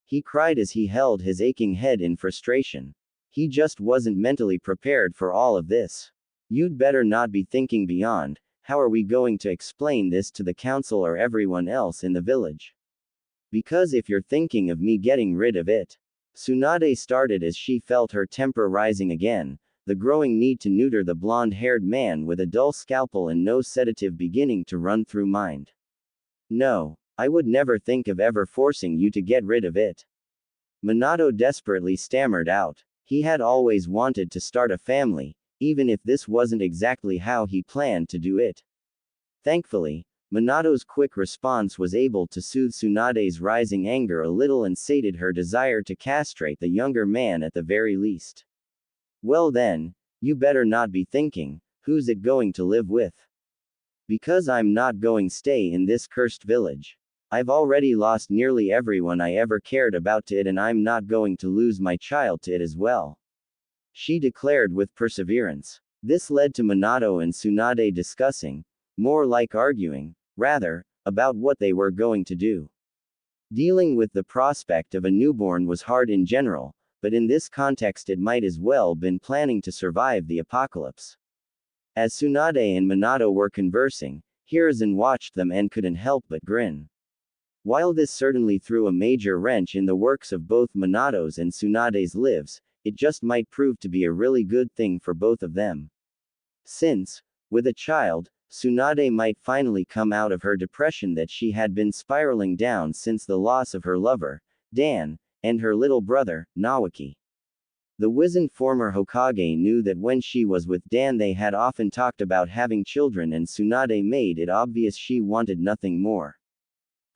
He cried as he held his aching head in frustration. He just wasn't mentally prepared for all of this. You'd better not be thinking beyond, how are we going to explain this to the council or everyone else in the village? Because if you're thinking of me getting rid of it. Tsunade started as she felt her temper rising again, the growing need to neuter the blonde-haired man with a dull scalpel and no sedative beginning to run through mind. No, I would never think of ever forcing you to get rid of it. Minato desperately stammered out. He had always wanted to start a family, even if this wasn't exactly how he planned to do it. Thankfully, Minato's quick response was able to soothe Tsunade's rising anger a little and sated her desire to castrate the younger man at the very least. Well then, you better not be thinking, who's it going to live with? Because I'm not going to stay in this cursed village. I've already lost nearly everyone I ever cared about to it and I'm not going to lose my child to it as well. She declared with perseverance. This led to Minato and Tsunade discussing, more like arguing, rather, about what they were going to do. Dealing with the prospect of a newborn was hard in general, but in this context it might as well been planning to survive the apocalypse. As Tsunade and Minato were conversing, Hiruzen watched them and couldn't help but grin. While this certainly threw a major wrench in the works of both Minato's and Tsunade's lives, it just might prove to be a really good thing for both of them. Since, with a child, Tsunade might finally come out of her depression that she had been spiraling down since the loss of her lover, Dan, and her little brother, Nawaki. The wizened former Hokage knew that when she was with Dan they had often talked about having children and Tsunade made it obvious she wanted nothing more.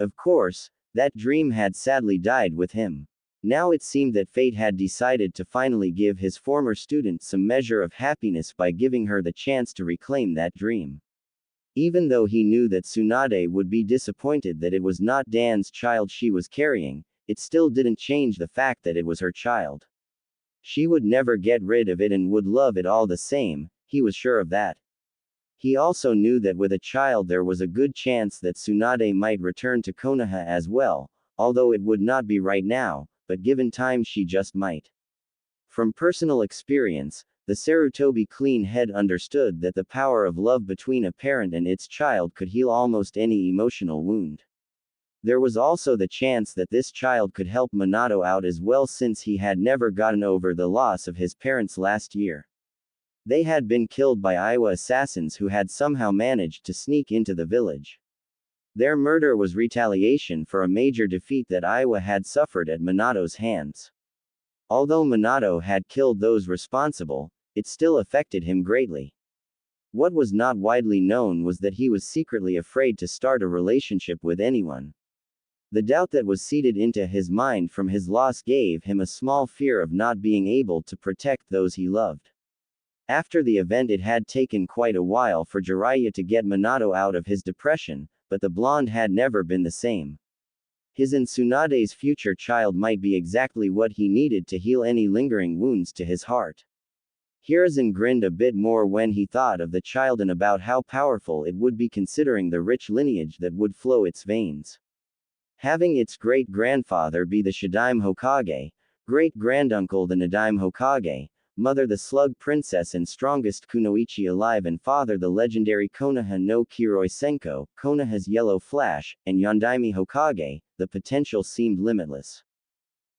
Of course, that dream had sadly died with him. Now it seemed that fate had decided to finally give his former student some measure of happiness by giving her the chance to reclaim that dream. Even though he knew that Tsunade would be disappointed that it was not Dan's child she was carrying, it still didn't change the fact that it was her child. She would never get rid of it and would love it all the same, he was sure of that. He also knew that with a child there was a good chance that Tsunade might return to Konoha as well, although it would not be right now, but given time she just might. From personal experience, the Sarutobi clean head understood that the power of love between a parent and its child could heal almost any emotional wound. There was also the chance that this child could help Minato out as well since he had never gotten over the loss of his parents last year. They had been killed by Aiwa assassins who had somehow managed to sneak into the village. Their murder was retaliation for a major defeat that Aiwa had suffered at Minato's hands. Although Minato had killed those responsible, it still affected him greatly. What was not widely known was that he was secretly afraid to start a relationship with anyone. The doubt that was seeded into his mind from his loss gave him a small fear of not being able to protect those he loved. After the event it had taken quite a while for Jiraiya to get Minato out of his depression, but the blonde had never been the same. His and Tsunade's future child might be exactly what he needed to heal any lingering wounds to his heart. Hiruzen grinned a bit more when he thought of the child and about how powerful it would be considering the rich lineage that would flow its veins. Having its great-grandfather be the Shidaime Hokage, great-granduncle the Nadaime Hokage, mother the slug princess and strongest kunoichi alive, and father the legendary Konoha no Kiroi Senko, Konoha's yellow flash, and Yondaime Hokage, the potential seemed limitless.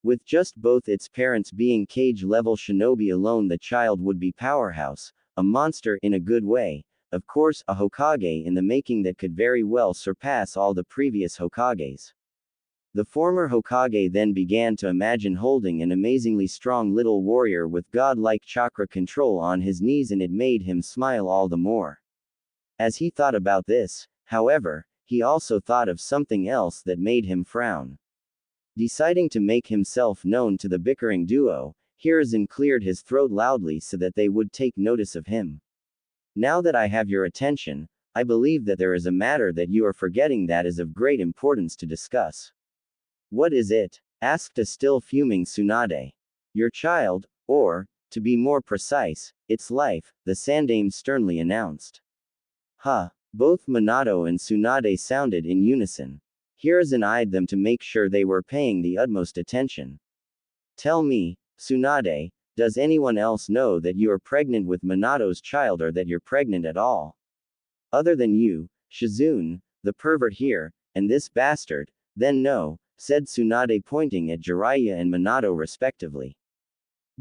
With just both its parents being cage-level shinobi alone, the child would be powerhouse, a monster in a good way, of course, a Hokage in the making that could very well surpass all the previous Hokages. The former Hokage then began to imagine holding an amazingly strong little warrior with godlike chakra control on his knees, and it made him smile all the more. As he thought about this, however, he also thought of something else that made him frown. Deciding to make himself known to the bickering duo, Hiruzen cleared his throat loudly so that they would take notice of him. Now that I have your attention, I believe that there is a matter that you are forgetting that is of great importance to discuss. What is it? Asked a still fuming Tsunade. Your child, or, to be more precise, its life, the Sandame sternly announced. Huh. Both Minato and Tsunade sounded in unison. Hiruzen eyed them to make sure they were paying the utmost attention. Tell me, Tsunade, does anyone else know that you are pregnant with Minato's child, or that you're pregnant at all? Other than you, Shizune, the pervert here, and this bastard? Then no, said Tsunade, pointing at Jiraiya and Minato respectively.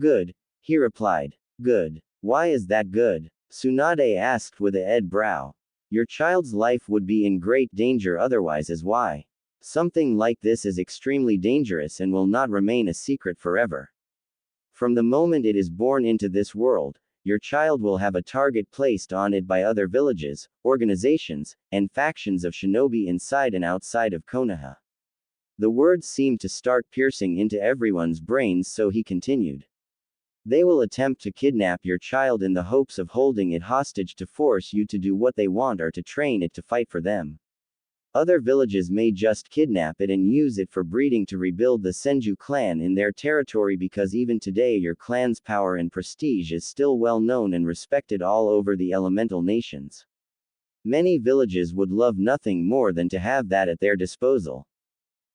Good, he replied. Good. Why is that good? Tsunade asked with a head brow. Your child's life would be in great danger otherwise. As why? Something like this is extremely dangerous and will not remain a secret forever. From the moment it is born into this world, your child will have a target placed on it by other villages, organizations, and factions of shinobi inside and outside of Konoha. The words seemed to start piercing into everyone's brains, so he continued. They will attempt to kidnap your child in the hopes of holding it hostage to force you to do what they want or to train it to fight for them. Other villages may just kidnap it and use it for breeding to rebuild the Senju clan in their territory, because even today your clan's power and prestige is still well known and respected all over the elemental nations. Many villages would love nothing more than to have that at their disposal.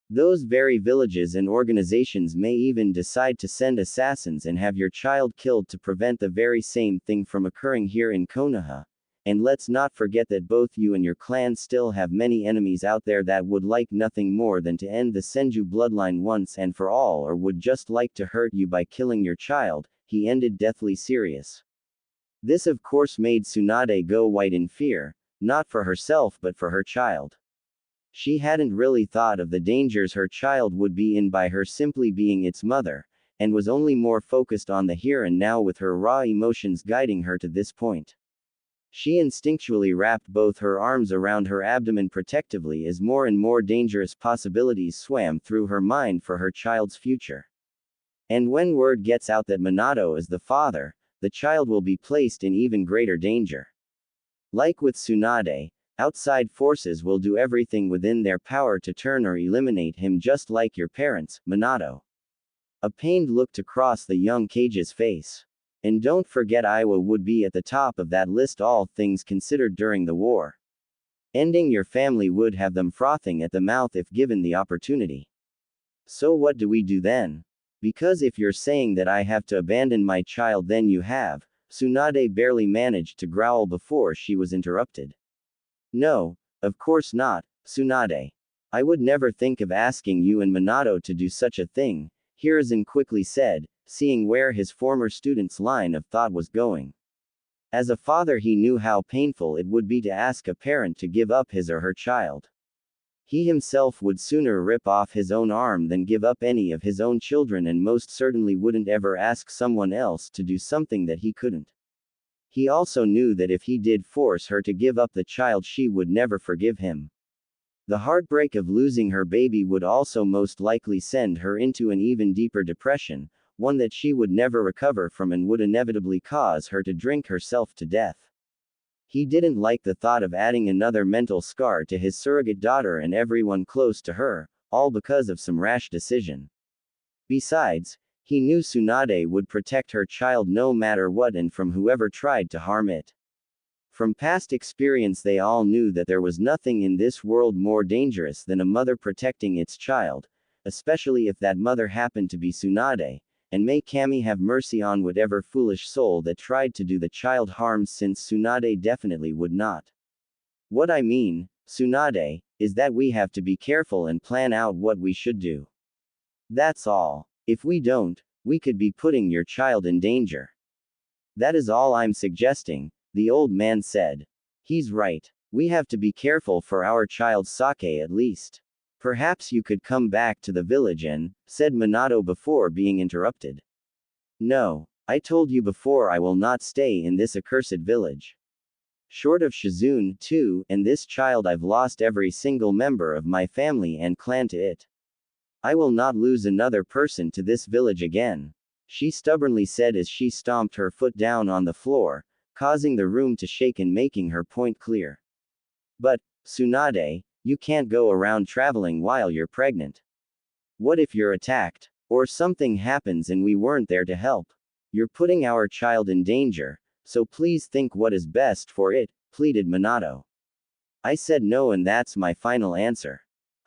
Those very villages and organizations may even decide to send assassins and have your child killed to prevent the very same thing from occurring here in Konoha. And let's not forget that both you and your clan still have many enemies out there that would like nothing more than to end the Senju bloodline once and for all, or would just like to hurt you by killing your child, he ended, deathly serious. This of course made Tsunade go white in fear, not for herself but for her child. She hadn't really thought of the dangers her child would be in by her simply being its mother, and was only more focused on the here and now with her raw emotions guiding her to this point. She instinctually wrapped both her arms around her abdomen protectively as more and more dangerous possibilities swam through her mind for her child's future. And when word gets out that Minato is the father, the child will be placed in even greater danger. Like with Tsunade, outside forces will do everything within their power to turn or eliminate him, just like your parents, Minato. A pained look across the young Kage's face. And don't forget, Iowa would be at the top of that list, all things considered, during the war. Ending your family would have them frothing at the mouth if given the opportunity. So what do we do then? Because if you're saying that I have to abandon my child, then you have, Tsunade barely managed to growl before she was interrupted. No, of course not, Tsunade. I would never think of asking you and Minato to do such a thing, Hiruzen quickly said, seeing where his former student's line of thought was going. As a father, he knew how painful it would be to ask a parent to give up his or her child. He himself would sooner rip off his own arm than give up any of his own children, and most certainly wouldn't ever ask someone else to do something that he couldn't. He also knew that if he did force her to give up the child, she would never forgive him. The heartbreak of losing her baby would also most likely send her into an even deeper depression, one that she would never recover from, and would inevitably cause her to drink herself to death. He didn't like the thought of adding another mental scar to his surrogate daughter and everyone close to her, all because of some rash decision. Besides, he knew Tsunade would protect her child no matter what, and from whoever tried to harm it. From past experience, they all knew that there was nothing in this world more dangerous than a mother protecting its child, especially if that mother happened to be Tsunade, and may Kami have mercy on whatever foolish soul that tried to do the child harm, since Tsunade definitely would not. What I mean, Tsunade, is that we have to be careful and plan out what we should do. That's all. If we don't, we could be putting your child in danger. That is all I'm suggesting, the old man said. He's right. We have to be careful for our child's sake at least. Perhaps you could come back to the village said Minato before being interrupted. No, I told you before I will not stay in this accursed village. Short of Shizune, too, and this child, I've lost every single member of my family and clan to it. I will not lose another person to this village again, she stubbornly said as she stomped her foot down on the floor, causing the room to shake and making her point clear. But, Tsunade, you can't go around traveling while you're pregnant. What if you're attacked? Or something happens and we weren't there to help? You're putting our child in danger, so please think what is best for it, pleaded Minato. I said no, and that's my final answer.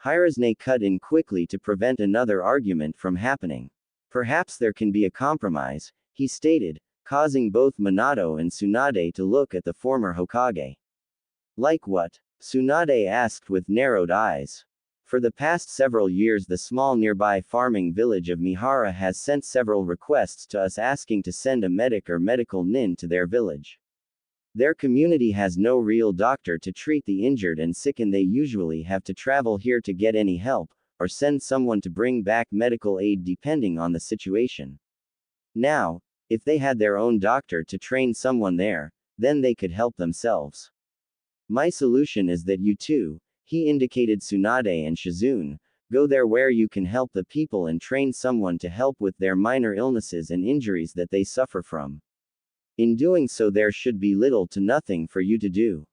Hirasne cut in quickly to prevent another argument from happening. Perhaps there can be a compromise, he stated, causing both Minato and Tsunade to look at the former Hokage. Like what? Tsunade asked with narrowed eyes. For the past several years, the small nearby farming village of Mihara has sent several requests to us asking to send a medic or medical nin to their village. Their community has no real doctor to treat the injured and sick, and they usually have to travel here to get any help, or send someone to bring back medical aid depending on the situation. Now, if they had their own doctor to train someone there, then they could help themselves. My solution is that you two, he indicated Tsunade and Shizune, go there where you can help the people and train someone to help with their minor illnesses and injuries that they suffer from. In doing so, there should be little to nothing for you to do.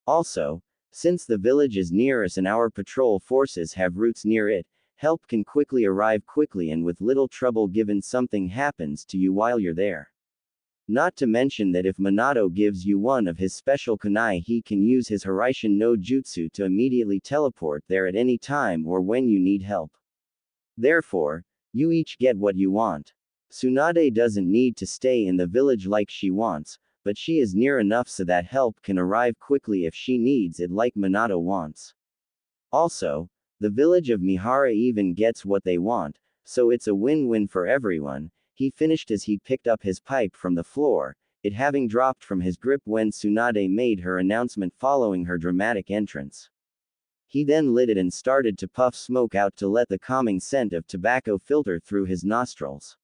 Also, since the village is near us and our patrol forces have routes near it, help can quickly arrive quickly and with little trouble given something happens to you while you're there. Not to mention that if Minato gives you one of his special kunai, he can use his Hiraishin no Jutsu to immediately teleport there at any time or when you need help. Therefore, you each get what you want. Tsunade doesn't need to stay in the village like she wants, but she is near enough so that help can arrive quickly if she needs it like Minato wants. Also, the village of Mihara even gets what they want, so it's a win-win for everyone, he finished as he picked up his pipe from the floor, it having dropped from his grip when Tsunade made her announcement following her dramatic entrance. He then lit it and started to puff smoke out to let the calming scent of tobacco filter through his nostrils.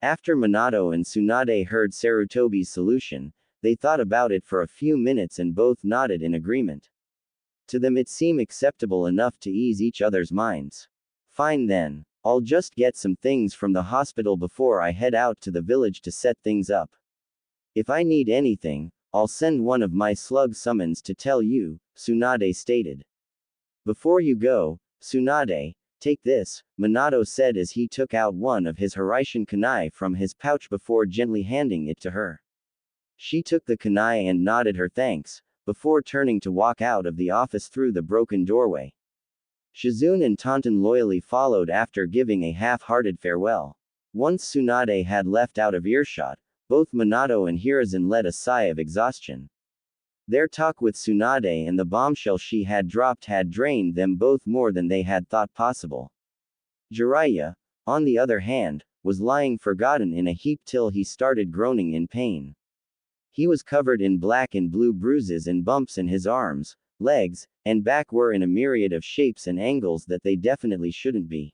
After Minato and Tsunade heard Sarutobi's solution, they thought about it for a few minutes and both nodded in agreement. To them it seemed acceptable enough to ease each other's minds. Fine then, I'll just get some things from the hospital before I head out to the village to set things up. If I need anything, I'll send one of my slug summons to tell you, Tsunade stated. Before you go, Tsunade, take this, Minato said as he took out one of his Hiraishin kunai from his pouch before gently handing it to her. She took the kunai and nodded her thanks, before turning to walk out of the office through the broken doorway. Shizune and Taunton loyally followed after giving a half-hearted farewell. Once Tsunade had left out of earshot, both Minato and Hiruzen let a sigh of exhaustion. Their talk with Tsunade and the bombshell she had dropped had drained them both more than they had thought possible. Jiraiya, on the other hand, was lying forgotten in a heap till he started groaning in pain. He was covered in black and blue bruises and bumps, and his arms, legs, and back were in a myriad of shapes and angles that they definitely shouldn't be.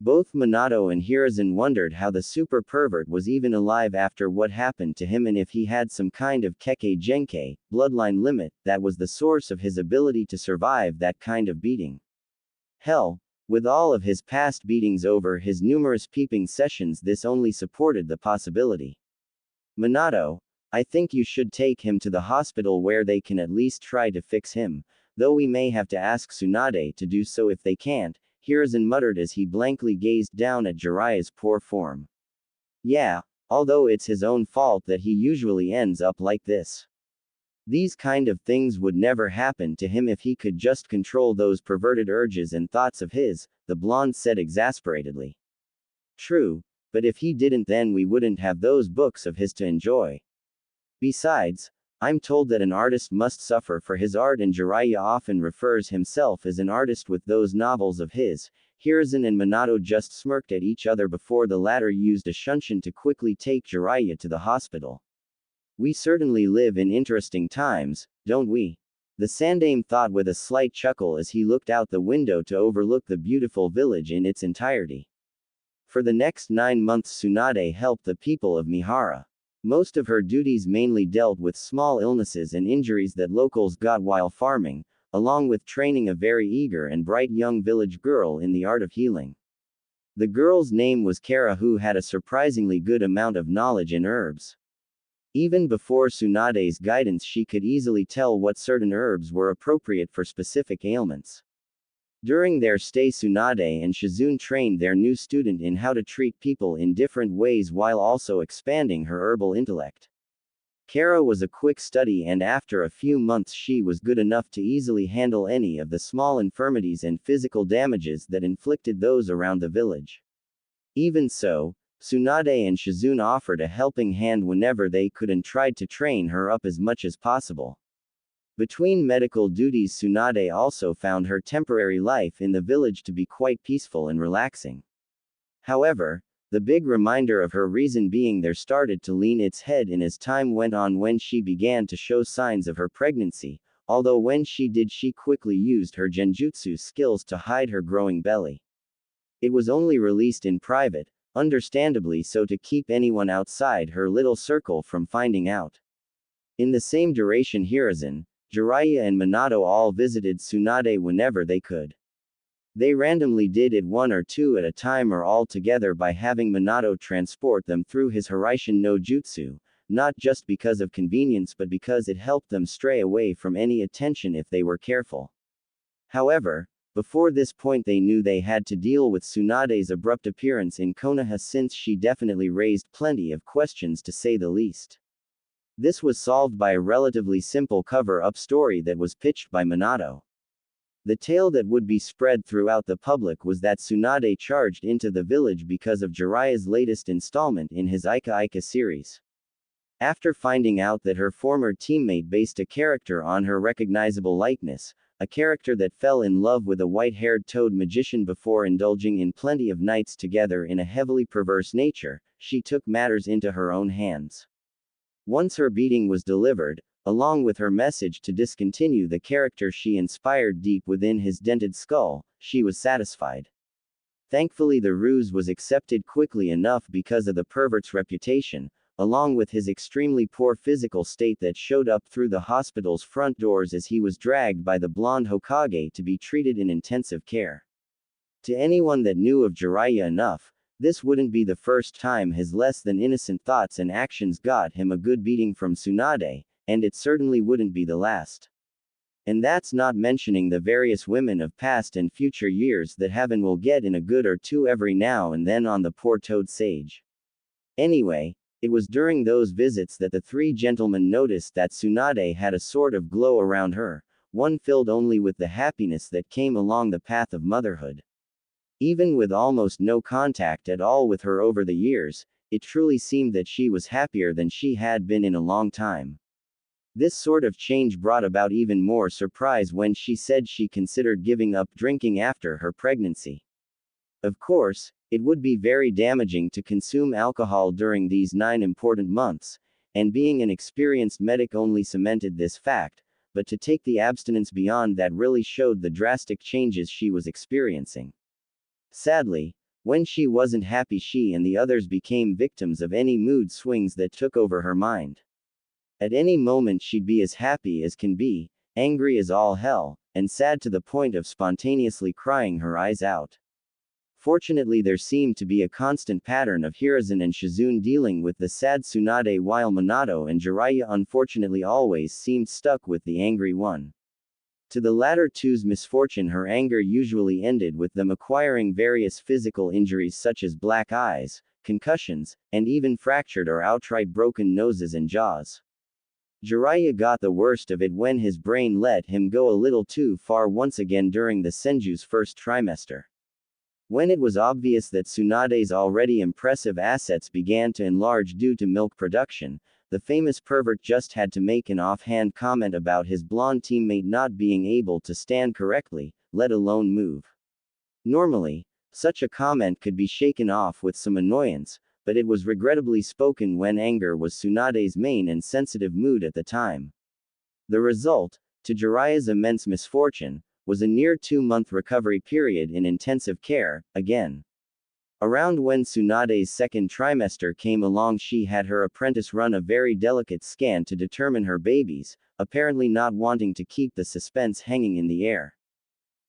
Both Minato and Hiruzen wondered how the super pervert was even alive after what happened to him, and if he had some kind of Kekkei Genkei, bloodline limit, that was the source of his ability to survive that kind of beating. Hell, with all of his past beatings over his numerous peeping sessions, this only supported the possibility. Minato, I think you should take him to the hospital where they can at least try to fix him, though we may have to ask Tsunade to do so if they can't, Hiruzen muttered as he blankly gazed down at Jiraiya's poor form. Yeah, although it's his own fault that he usually ends up like this. These kind of things would never happen to him if he could just control those perverted urges and thoughts of his, the blonde said exasperatedly. True, but if he didn't, then we wouldn't have those books of his to enjoy. Besides, I'm told that an artist must suffer for his art, and Jiraiya often refers himself as an artist with those novels of his. Hiruzen and Minato just smirked at each other before the latter used a shunshin to quickly take Jiraiya to the hospital. We certainly live in interesting times, don't we? The Sandaime thought with a slight chuckle as he looked out the window to overlook the beautiful village in its entirety. For the next 9 months Tsunade helped the people of Mihara. Most of her duties mainly dealt with small illnesses and injuries that locals got while farming, along with training a very eager and bright young village girl in the art of healing. The girl's name was Kara, who had a surprisingly good amount of knowledge in herbs. Even before Tsunade's guidance, she could easily tell what certain herbs were appropriate for specific ailments. During their stay, Tsunade and Shizune trained their new student in how to treat people in different ways while also expanding her herbal intellect. Kara was a quick study, and after a few months she was good enough to easily handle any of the small infirmities and physical damages that inflicted those around the village. Even so, Tsunade and Shizune offered a helping hand whenever they could and tried to train her up as much as possible. Between medical duties, Tsunade also found her temporary life in the village to be quite peaceful and relaxing. However, the big reminder of her reason being there started to lean its head in as time went on when she began to show signs of her pregnancy, although when she did she quickly used her genjutsu skills to hide her growing belly. It was only released in private, understandably so, to keep anyone outside her little circle from finding out. In the same duration, Hiruzen, Jiraiya and Minato all visited Tsunade whenever they could. They randomly did it 1 or 2 at a time or all together by having Minato transport them through his Hiraishin no Jutsu, not just because of convenience but because it helped them stray away from any attention if they were careful. However, before this point they knew they had to deal with Tsunade's abrupt appearance in Konoha, since she definitely raised plenty of questions to say the least. This was solved by a relatively simple cover-up story that was pitched by Minato. The tale that would be spread throughout the public was that Tsunade charged into the village because of Jiraiya's latest installment in his Ika Ika series. After finding out that her former teammate based a character on her recognizable likeness, a character that fell in love with a white-haired toad magician before indulging in plenty of nights together in a heavily perverse nature, she took matters into her own hands. Once her beating was delivered, along with her message to discontinue the character she inspired deep within his dented skull, she was satisfied. Thankfully, the ruse was accepted quickly enough because of the pervert's reputation, along with his extremely poor physical state that showed up through the hospital's front doors as he was dragged by the blonde Hokage to be treated in intensive care. To anyone that knew of Jiraiya enough, this wouldn't be the first time his less than innocent thoughts and actions got him a good beating from Tsunade, and it certainly wouldn't be the last. And that's not mentioning the various women of past and future years that have and will get in a good or two every now and then on the poor toad sage. Anyway, it was during those visits that the 3 gentlemen noticed that Tsunade had a sort of glow around her, one filled only with the happiness that came along the path of motherhood. Even with almost no contact at all with her over the years, it truly seemed that she was happier than she had been in a long time. This sort of change brought about even more surprise when she said she considered giving up drinking after her pregnancy. Of course, it would be very damaging to consume alcohol during these 9 important months, and being an experienced medic only cemented this fact, but to take the abstinence beyond that really showed the drastic changes she was experiencing. Sadly, when she wasn't happy, she and the others became victims of any mood swings that took over her mind. At any moment she'd be as happy as can be, angry as all hell, and sad to the point of spontaneously crying her eyes out. Fortunately, there seemed to be a constant pattern of Hiruzen and Shizune dealing with the sad Tsunade, while Minato and Jiraiya unfortunately always seemed stuck with the angry one. To the latter two's misfortune, her anger usually ended with them acquiring various physical injuries such as black eyes, concussions, and even fractured or outright broken noses and jaws. Jiraiya got the worst of it when his brain let him go a little too far once again during the Senju's first trimester. When it was obvious that Tsunade's already impressive assets began to enlarge due to milk production, the famous pervert just had to make an offhand comment about his blonde teammate not being able to stand correctly, let alone move. Normally, such a comment could be shaken off with some annoyance, but it was regrettably spoken when anger was Tsunade's main and sensitive mood at the time. The result, to Jiraiya's immense misfortune, was a near 2-month recovery period in intensive care, again. Around when Tsunade's second trimester came along, she had her apprentice run a very delicate scan to determine her babies, apparently not wanting to keep the suspense hanging in the air.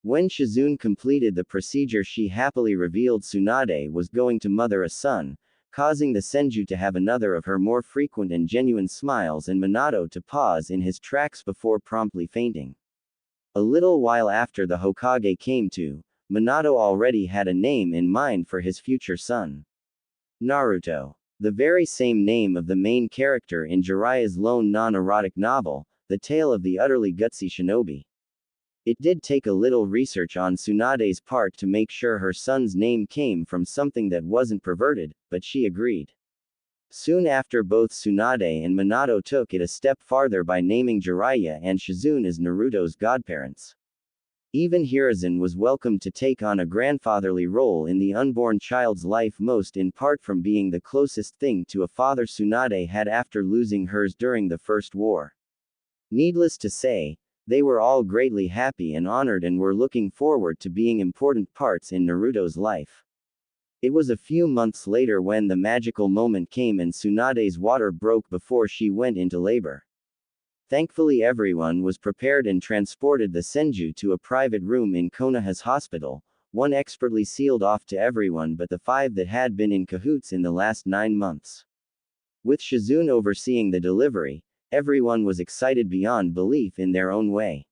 When Shizune completed the procedure, she happily revealed Tsunade was going to mother a son, causing the Senju to have another of her more frequent and genuine smiles and Minato to pause in his tracks before promptly fainting. A little while after the Hokage came to, Minato already had a name in mind for his future son. Naruto. The very same name of the main character in Jiraiya's lone non-erotic novel, The Tale of the Utterly Gutsy Shinobi. It did take a little research on Tsunade's part to make sure her son's name came from something that wasn't perverted, but she agreed. Soon after, both Tsunade and Minato took it a step farther by naming Jiraiya and Shizune as Naruto's godparents. Even Hiruzen was welcomed to take on a grandfatherly role in the unborn child's life, most in part from being the closest thing to a father Tsunade had after losing hers during the First War. Needless to say, they were all greatly happy and honored and were looking forward to being important parts in Naruto's life. It was a few months later when the magical moment came and Tsunade's water broke before she went into labor. Thankfully, everyone was prepared and transported the Senju to a private room in Konoha's hospital, one expertly sealed off to everyone but the 5 that had been in cahoots in the last 9 months. With Shizune overseeing the delivery, everyone was excited beyond belief in their own way.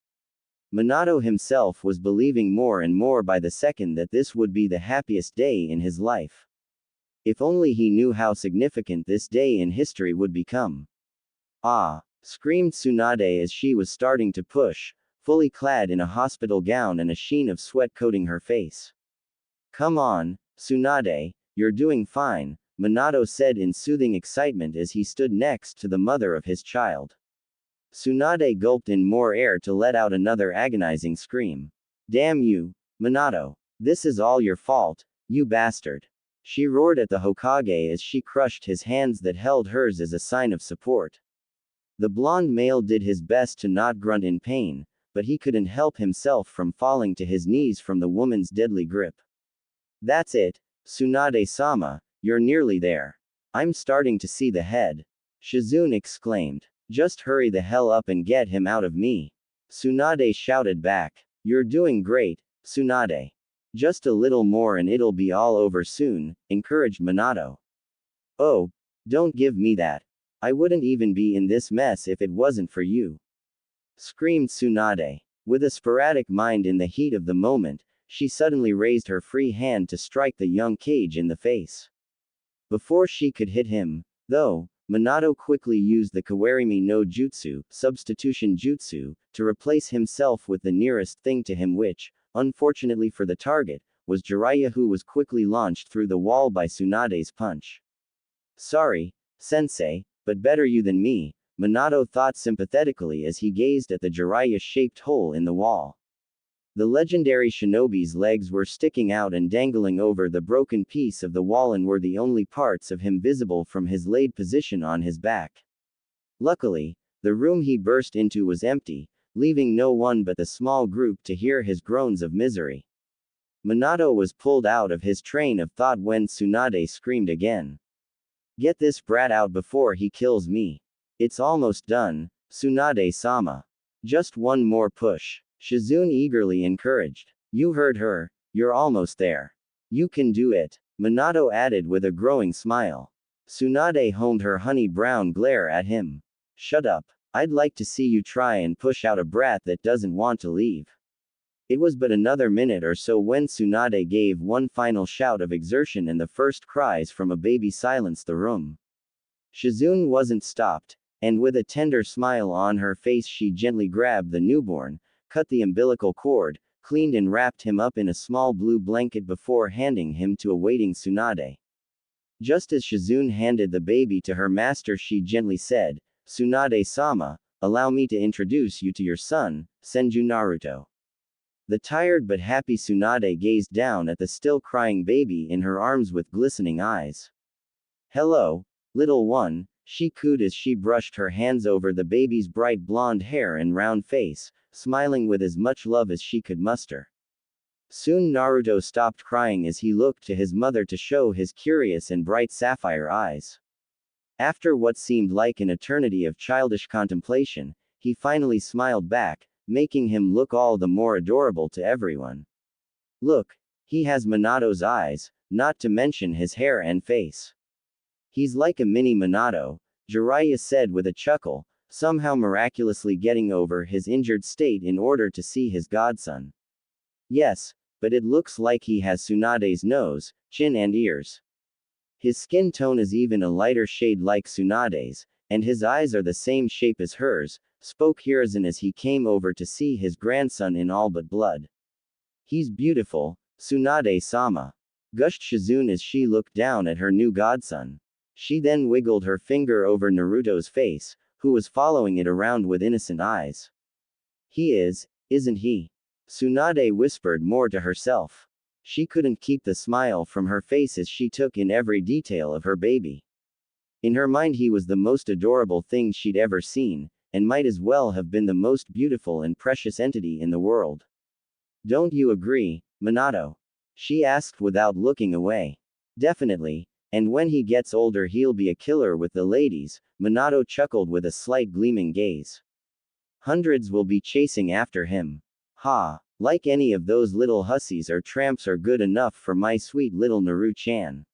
Minato himself was believing more and more by the second that this would be the happiest day in his life. If only he knew how significant this day in history would become. Ah! Screamed Tsunade as she was starting to push, fully clad in a hospital gown and a sheen of sweat coating her face. Come on, Tsunade, you're doing fine, Minato said in soothing excitement as he stood next to the mother of his child. Tsunade gulped in more air to let out another agonizing scream. Damn you, Minato. This is all your fault, you bastard. She roared at the Hokage as she crushed his hands that held hers as a sign of support. The blonde male did his best to not grunt in pain, but he couldn't help himself from falling to his knees from the woman's deadly grip. That's it, Tsunade-sama, you're nearly there. I'm starting to see the head. Shizune exclaimed. Just hurry the hell up and get him out of me. Tsunade shouted back. You're doing great, Tsunade. Just a little more and it'll be all over soon, encouraged Minato. Oh, don't give me that. I wouldn't even be in this mess if it wasn't for you. Screamed Tsunade. With a sporadic mind in the heat of the moment, she suddenly raised her free hand to strike the young Kage in the face. Before she could hit him, though, Minato quickly used the Kawarimi no Jutsu, substitution jutsu, to replace himself with the nearest thing to him, which, unfortunately for the target, was Jiraiya, who was quickly launched through the wall by Tsunade's punch. Sorry, sensei, but better you than me, Minato thought sympathetically as he gazed at the Jiraiya-shaped hole in the wall. The legendary shinobi's legs were sticking out and dangling over the broken piece of the wall and were the only parts of him visible from his laid position on his back. Luckily, the room he burst into was empty, leaving no one but the small group to hear his groans of misery. Minato was pulled out of his train of thought when Tsunade screamed again. Get this brat out before he kills me. It's almost done, Tsunade-sama. Just one more push. Shizune eagerly encouraged. You heard her, you're almost there. You can do it, Minato added with a growing smile. Tsunade honed her honey brown glare at him. Shut up. I'd like to see you try and push out a brat that doesn't want to leave. It was but another minute or so when Tsunade gave one final shout of exertion and the first cries from a baby silenced the room. Shizune wasn't stopped, and with a tender smile on her face she gently grabbed the newborn, cut the umbilical cord, cleaned and wrapped him up in a small blue blanket before handing him to a waiting Tsunade. Just as Shizune handed the baby to her master, she gently said, "Tsunade-sama, allow me to introduce you to your son, Senju Naruto." The tired but happy Tsunade gazed down at the still crying baby in her arms with glistening eyes. "Hello, little one," she cooed as she brushed her hands over the baby's bright blonde hair and round face, smiling with as much love as she could muster. Soon Naruto stopped crying as he looked to his mother to show his curious and bright sapphire eyes. After what seemed like an eternity of childish contemplation, he finally smiled back, making him look all the more adorable to everyone. "Look, he has Minato's eyes, not to mention his hair and face. He's like a mini Minato," Jiraiya said with a chuckle, somehow miraculously getting over his injured state in order to see his godson. "Yes, but it looks like he has Tsunade's nose, chin and ears. His skin tone is even a lighter shade like Tsunade's, and his eyes are the same shape as hers," spoke Hiruzen as he came over to see his grandson in all but blood. "He's beautiful, Tsunade-sama," gushed Shizune as she looked down at her new godson. She then wiggled her finger over Naruto's face, who was following it around with innocent eyes. "He is, isn't he?" Tsunade whispered more to herself. She couldn't keep the smile from her face as she took in every detail of her baby. In her mind, he was the most adorable thing she'd ever seen, and might as well have been the most beautiful and precious entity in the world. "Don't you agree, Minato?" she asked without looking away. "Definitely, and when he gets older he'll be a killer with the ladies," Minato chuckled with a slight gleaming gaze. "Hundreds will be chasing after him. Ha, like any of those little hussies or tramps are good enough for my sweet little Naru-chan.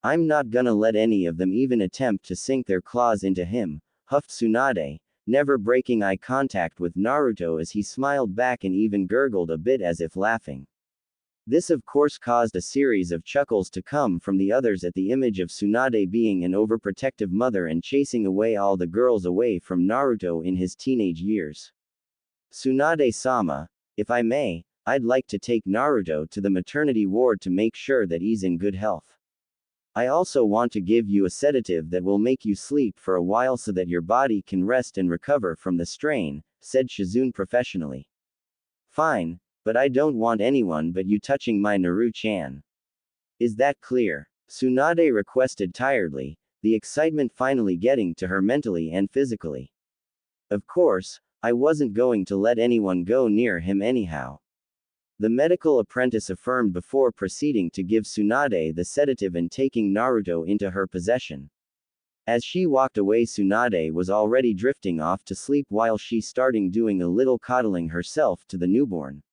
I'm not gonna let any of them even attempt to sink their claws into him," huffed Tsunade, never breaking eye contact with Naruto as he smiled back and even gurgled a bit as if laughing. This of course caused a series of chuckles to come from the others at the image of Tsunade being an overprotective mother and chasing away all the girls away from Naruto in his teenage years. "Tsunade-sama, if I may, I'd like to take Naruto to the maternity ward to make sure that he's in good health. I also want to give you a sedative that will make you sleep for a while so that your body can rest and recover from the strain," said Shizune professionally. "Fine, but I don't want anyone but you touching my Naru-chan. Is that clear?" Tsunade requested tiredly, the excitement finally getting to her mentally and physically. "Of course, I wasn't going to let anyone go near him anyhow," the medical apprentice affirmed before proceeding to give Tsunade the sedative and taking Naruto into her possession. As she walked away, Tsunade was already drifting off to sleep while she started doing a little coddling herself to the newborn.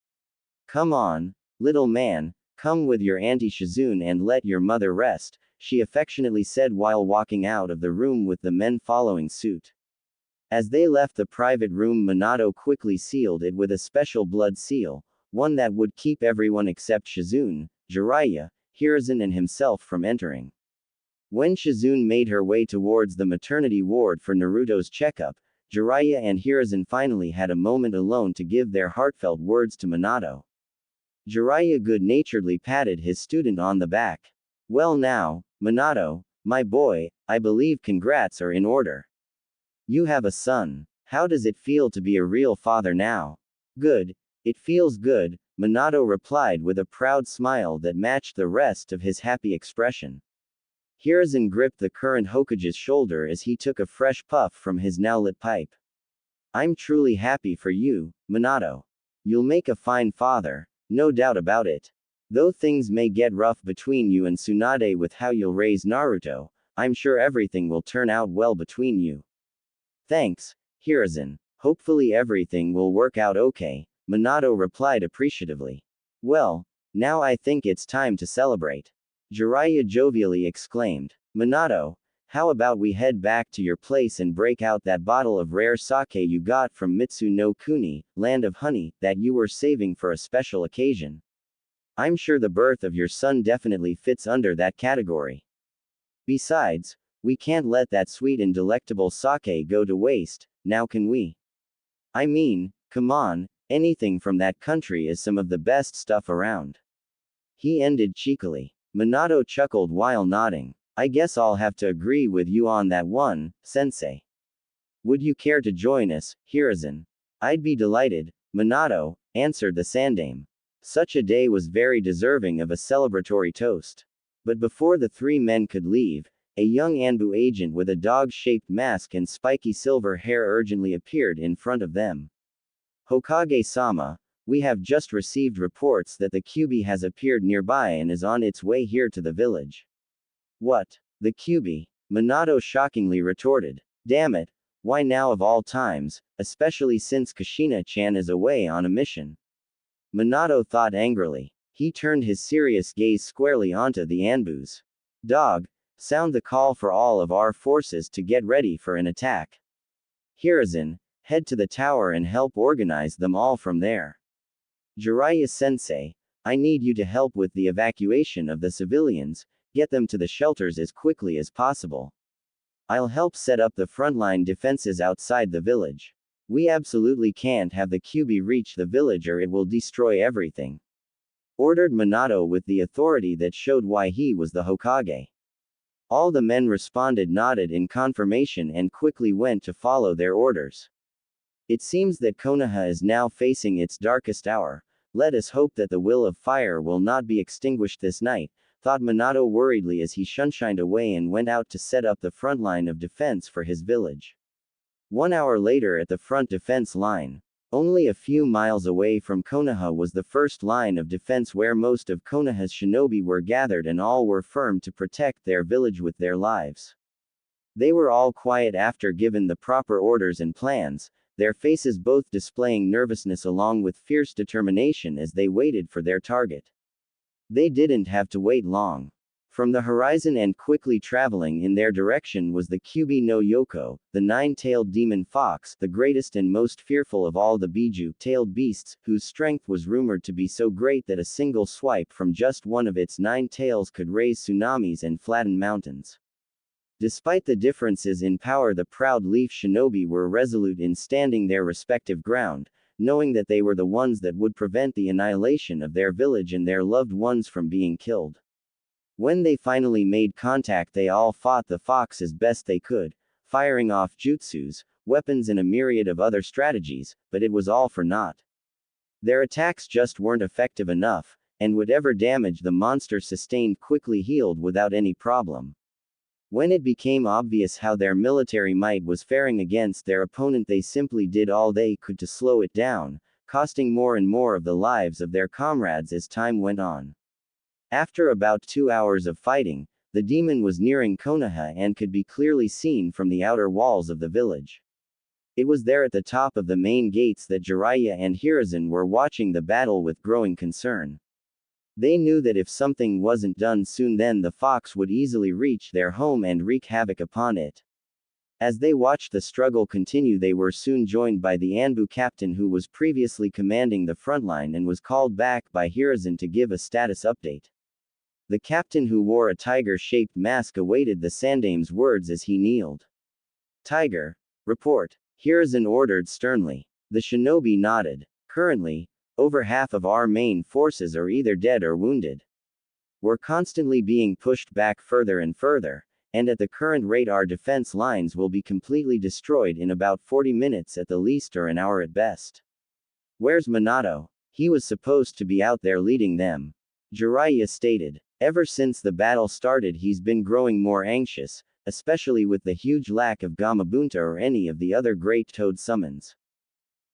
"Come on, little man, come with your Auntie Shizune and let your mother rest," she affectionately said while walking out of the room with the men following suit. As they left the private room, Minato quickly sealed it with a special blood seal, one that would keep everyone except Shizune, Jiraiya, Hiruzen and himself from entering. When Shizune made her way towards the maternity ward for Naruto's checkup, Jiraiya and Hiruzen finally had a moment alone to give their heartfelt words to Minato. Jiraiya good-naturedly patted his student on the back. "Well now, Minato, my boy, I believe congrats are in order. You have a son. How does it feel to be a real father now?" "Good. It feels good," Minato replied with a proud smile that matched the rest of his happy expression. Hiruzen gripped the current Hokage's shoulder as he took a fresh puff from his now-lit pipe. "I'm truly happy for you, Minato. You'll make a fine father, no doubt about it. Though things may get rough between you and Tsunade with how you'll raise Naruto, I'm sure everything will turn out well between you." "Thanks, Hiruzen. Hopefully everything will work out okay," Minato replied appreciatively. "Well, now I think it's time to celebrate," Jiraiya jovially exclaimed. "Minato, how about we head back to your place and break out that bottle of rare sake you got from Mitsu no Kuni, Land of Honey, that you were saving for a special occasion? I'm sure the birth of your son definitely fits under that category. Besides, we can't let that sweet and delectable sake go to waste, now can we? I mean, come on, Anything from that country is some of the best stuff around. He ended cheekily. Minato chuckled while nodding. I guess I'll have to agree with you on that one, sensei. Would you care to join us, Hiruzen? I'd be delighted, Minato, answered the Sandaime. Such a day was very deserving of a celebratory toast. But before the three men could leave, a young Anbu agent with a dog-shaped mask and spiky silver hair urgently appeared in front of them. Hokage-sama, we have just received reports that the Kyuubi has appeared nearby and is on its way here to the village. What? The Kyuubi? Minato shockingly retorted. Damn it, why now of all times, especially since Kushina-chan is away on a mission? Minato thought angrily. He turned his serious gaze squarely onto the Anbus. Dog, sound the call for all of our forces to get ready for an attack. Hiruzen, head to the tower and help organize them all from there. Jiraiya-sensei, I need you to help with the evacuation of the civilians, get them to the shelters as quickly as possible. I'll help set up the frontline defenses outside the village. We absolutely can't have the Kyuubi reach the village or it will destroy everything. Ordered Minato with the authority that showed why he was the Hokage. All the men responded, nodded in confirmation and quickly went to follow their orders. It seems that Konoha is now facing its darkest hour. Let us hope that the will of fire will not be extinguished this night, thought Minato worriedly as he shunshined away and went out to set up the front line of defense for his village. 1 hour later at the front defense line. Only a few miles away from Konoha was the first line of defense where most of Konoha's shinobi were gathered and all were firm to protect their village with their lives. They were all quiet after given the proper orders and plans, their faces both displaying nervousness along with fierce determination as they waited for their target. They didn't have to wait long. From the horizon and quickly traveling in their direction was the Kyuubi no Yoko, the nine-tailed demon fox, the greatest and most fearful of all the Biju-tailed beasts, whose strength was rumored to be so great that a single swipe from just one of its 9 tails could raise tsunamis and flatten mountains. Despite the differences in power, the proud leaf shinobi were resolute in standing their respective ground, knowing that they were the ones that would prevent the annihilation of their village and their loved ones from being killed. When they finally made contact, they all fought the fox as best they could, firing off jutsus, weapons and a myriad of other strategies, but it was all for naught. Their attacks just weren't effective enough, and whatever damage the monster sustained quickly healed without any problem. When it became obvious how their military might was faring against their opponent, they simply did all they could to slow it down, costing more and more of the lives of their comrades as time went on. After about 2 hours of fighting, the demon was nearing Konoha and could be clearly seen from the outer walls of the village. It was there at the top of the main gates that Jiraiya and Hiruzen were watching the battle with growing concern. They knew that if something wasn't done soon, then the fox would easily reach their home and wreak havoc upon it. As they watched the struggle continue, they were soon joined by the Anbu captain who was previously commanding the frontline and was called back by Hiruzen to give a status update. The captain, who wore a tiger-shaped mask, awaited the Sandaime's words as he kneeled. Tiger, report, Hiruzen ordered sternly. The shinobi nodded. Currently, over half of our main forces are either dead or wounded. We're constantly being pushed back further and further, and at the current rate our defense lines will be completely destroyed in about 40 minutes at the least or an hour at best. Where's Minato? He was supposed to be out there leading them. Jiraiya stated. Ever since the battle started, he's been growing more anxious, especially with the huge lack of Gamabunta or any of the other great toad summons.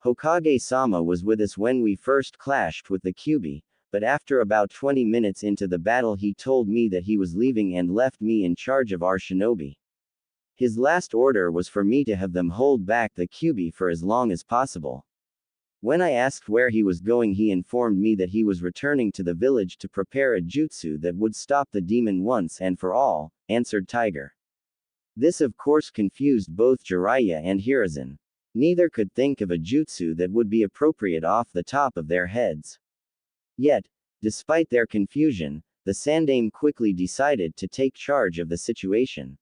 Hokage-sama was with us when we first clashed with the Kyuubi, but after about 20 minutes into the battle he told me that he was leaving and left me in charge of our shinobi. His last order was for me to have them hold back the Kyuubi for as long as possible. When I asked where he was going, he informed me that he was returning to the village to prepare a jutsu that would stop the demon once and for all, answered Tiger. This of course confused both Jiraiya and Hiruzen. Neither could think of a jutsu that would be appropriate off the top of their heads. Yet, despite their confusion, the Sandaime quickly decided to take charge of the situation.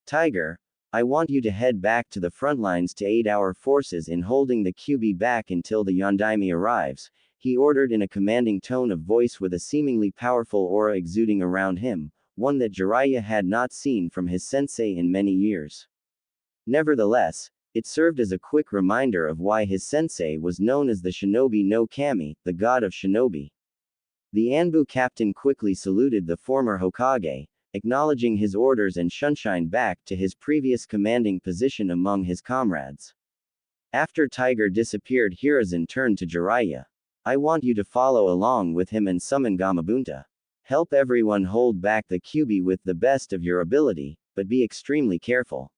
Tiger, I want you to head back to the front lines to aid our forces in holding the QB back until the Yondaime arrives, he ordered in a commanding tone of voice with a seemingly powerful aura exuding around him, one that Jiraiya had not seen from his sensei in many years. Nevertheless, it served as a quick reminder of why his sensei was known as the Shinobi no Kami, the god of shinobi. The Anbu captain quickly saluted the former Hokage, acknowledging his orders and shunshined back to his previous commanding position among his comrades. After Tiger disappeared, Hiruzen turned to Jiraiya. I want you to follow along with him and summon Gamabunta. Help everyone hold back the Kyuubi with the best of your ability, but be extremely careful.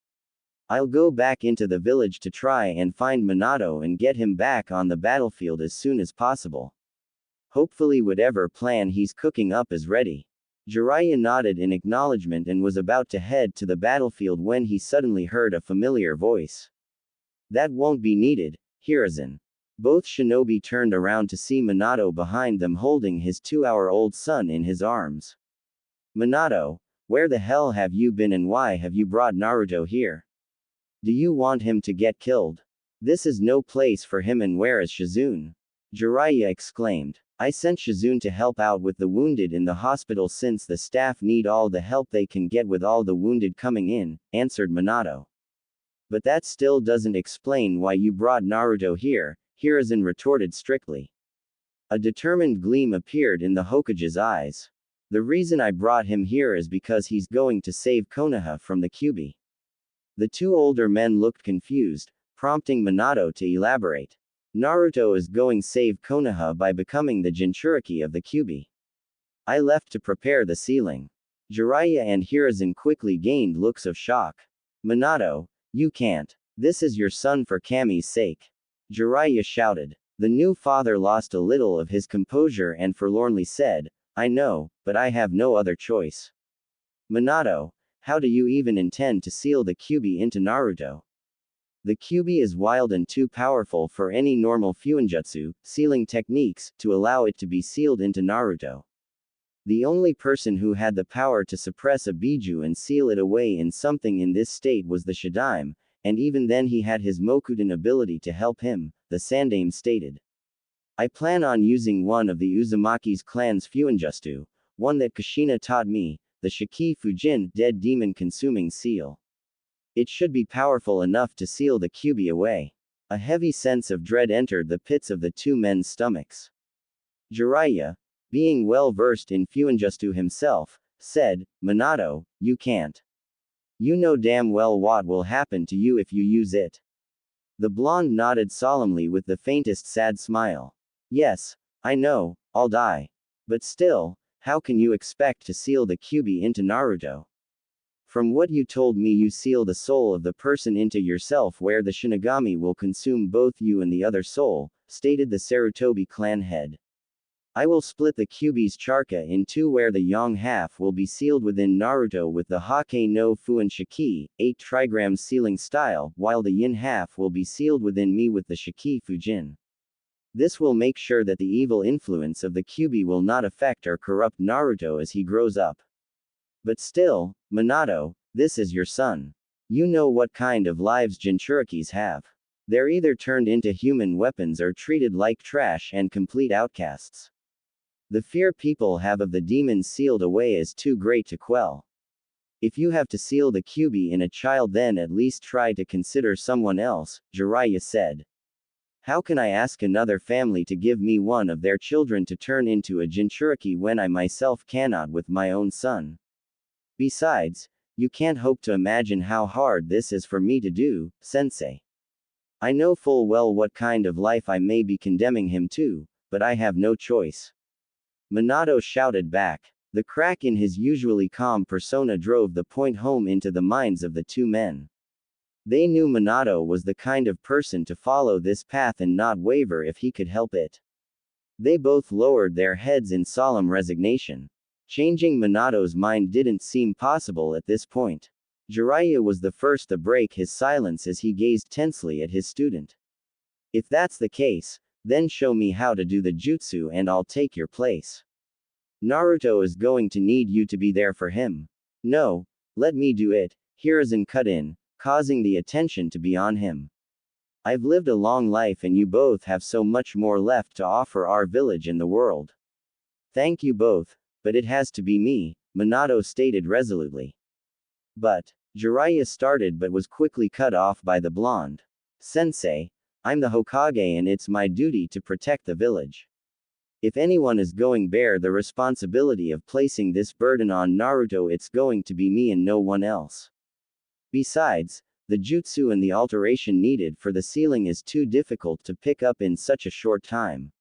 I'll go back into the village to try and find Minato and get him back on the battlefield as soon as possible. Hopefully whatever plan he's cooking up is ready. Jiraiya nodded in acknowledgement and was about to head to the battlefield when he suddenly heard a familiar voice. That won't be needed, Hiruzen. Both shinobi turned around to see Minato behind them holding his 2-hour-old son in his arms. Minato, where the hell have you been and why have you brought Naruto here? Do you want him to get killed? This is no place for him, and where is Shizune? Jiraiya exclaimed. I sent Shizune to help out with the wounded in the hospital since the staff need all the help they can get with all the wounded coming in, answered Minato. But that still doesn't explain why you brought Naruto here, Hiruzen retorted strictly. A determined gleam appeared in the Hokage's eyes. The reason I brought him here is because he's going to save Konoha from the Kyuubi. The two older men looked confused, prompting Minato to elaborate. Naruto is going to save Konoha by becoming the Jinchuriki of the Kyuubi. I left to prepare the sealing. Jiraiya and Hiruzen quickly gained looks of shock. Minato, you can't. This is your son for Kami's sake. Jiraiya shouted. The new father lost a little of his composure and forlornly said, I know, but I have no other choice. Minato, how do you even intend to seal the Kyuubi into Naruto? The Kyuubi is wild and too powerful for any normal fuinjutsu, sealing techniques, to allow it to be sealed into Naruto. The only person who had the power to suppress a Biju and seal it away in something in this state was the Shadaime, and even then he had his Mokuden ability to help him, the Sandaime stated. I plan on using one of the Uzumaki's clan's fuinjutsu, one that Kushina taught me, the Shiki Fujin, dead demon consuming seal. It should be powerful enough to seal the Kyuubi away. A heavy sense of dread entered the pits of the two men's stomachs. Jiraiya, being well versed in fuinjutsu himself, said, Minato, you can't. You know damn well what will happen to you if you use it. The blonde nodded solemnly with the faintest sad smile. Yes, I know, I'll die. But still, how can you expect to seal the Kyuubi into Naruto? From what you told me, you seal the soul of the person into yourself, where the Shinigami will consume both you and the other soul, stated the Sarutobi clan head. I will split the Kyuubi's charka in two, where the yang half will be sealed within Naruto with the Hake no Fuin Shiki, 8 trigrams sealing style, while the yin half will be sealed within me with the Shiki Fujin. This will make sure that the evil influence of the Kyuubi will not affect or corrupt Naruto as he grows up. But still, Minato, this is your son. You know what kind of lives Jinchurikis have. They're either turned into human weapons or treated like trash and complete outcasts. The fear people have of the demons sealed away is too great to quell. If you have to seal the Kyuubi in a child, then at least try to consider someone else, Jiraiya said. How can I ask another family to give me one of their children to turn into a Jinchuriki when I myself cannot with my own son? Besides, you can't hope to imagine how hard this is for me to do, sensei. I know full well what kind of life I may be condemning him to, but I have no choice. Minato shouted back. The crack in his usually calm persona drove the point home into the minds of the two men. They knew Minato was the kind of person to follow this path and not waver if he could help it. They both lowered their heads in solemn resignation. Changing Minato's mind didn't seem possible at this point. Jiraiya was the first to break his silence as he gazed tensely at his student. If that's the case, then show me how to do the jutsu and I'll take your place. Naruto is going to need you to be there for him. No, let me do it, Hiruzen cut in, causing the attention to be on him. I've lived a long life and you both have so much more left to offer our village and the world. Thank you both, but it has to be me, Minato stated resolutely. But, Jiraiya started but was quickly cut off by the blonde. Sensei, I'm the Hokage and it's my duty to protect the village. If anyone is going to bear the responsibility of placing this burden on Naruto, it's going to be me and no one else. Besides, the jutsu and the alteration needed for the sealing is too difficult to pick up in such a short time.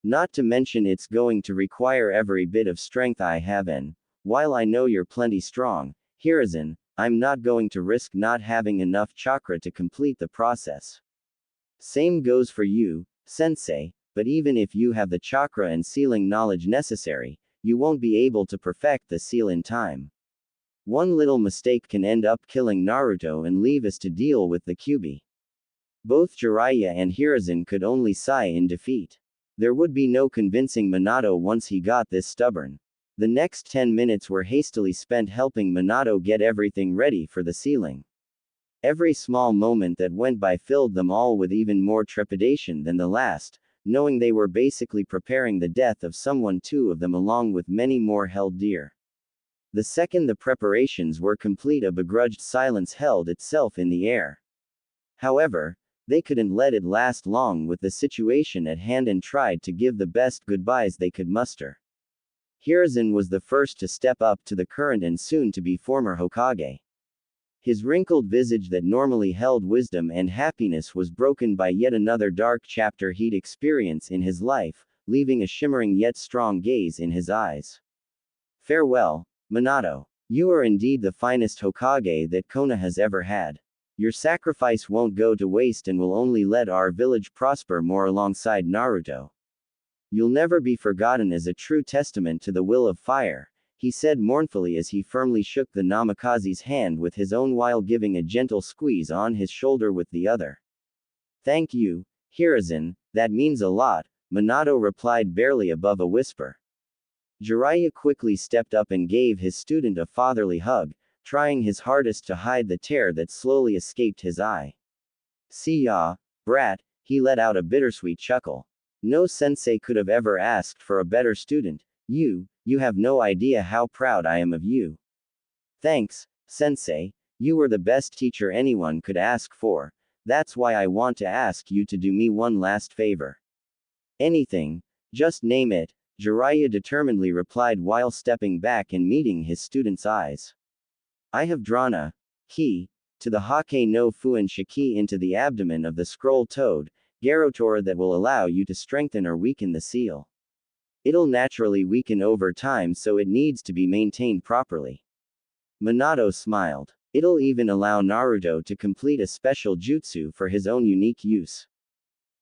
Not to mention it's going to require every bit of strength I have, and, while I know you're plenty strong, Hiruzen, I'm not going to risk not having enough chakra to complete the process. Same goes for you, Sensei, but even if you have the chakra and sealing knowledge necessary, you won't be able to perfect the seal in time. One little mistake can end up killing Naruto and leave us to deal with the Kyuubi. Both Jiraiya and Hiruzen could only sigh in defeat. There would be no convincing Minato once he got this stubborn. The next 10 minutes were hastily spent helping Minato get everything ready for the sealing. Every small moment that went by filled them all with even more trepidation than the last, knowing they were basically preparing the death of someone, two of them along with many more held dear. The second the preparations were complete, a begrudged silence held itself in the air. However, they couldn't let it last long with the situation at hand and tried to give the best goodbyes they could muster. Hiruzen was the first to step up to the current and soon-to-be former Hokage. His wrinkled visage that normally held wisdom and happiness was broken by yet another dark chapter he'd experienced in his life, leaving a shimmering yet strong gaze in his eyes. Farewell, Minato. You are indeed the finest Hokage that Konoha has ever had. Your sacrifice won't go to waste and will only let our village prosper more alongside Naruto. You'll never be forgotten as a true testament to the will of fire, he said mournfully as he firmly shook the Namikaze's hand with his own while giving a gentle squeeze on his shoulder with the other. Thank you, Hiruzen, that means a lot, Minato replied barely above a whisper. Jiraiya quickly stepped up and gave his student a fatherly hug, trying his hardest to hide the tear that slowly escaped his eye. See ya, brat, he let out a bittersweet chuckle. No sensei could have ever asked for a better student. You have no idea how proud I am of you. Thanks, sensei, you were the best teacher anyone could ask for. That's why I want to ask you to do me one last favor. Anything, just name it, Jiraiya determinedly replied while stepping back and meeting his student's eyes. I have drawn a key to the Hake no Fuin Shiki into the abdomen of the scroll toad, Garotora, that will allow you to strengthen or weaken the seal. It'll naturally weaken over time, so it needs to be maintained properly. Minato smiled. It'll even allow Naruto to complete a special jutsu for his own unique use.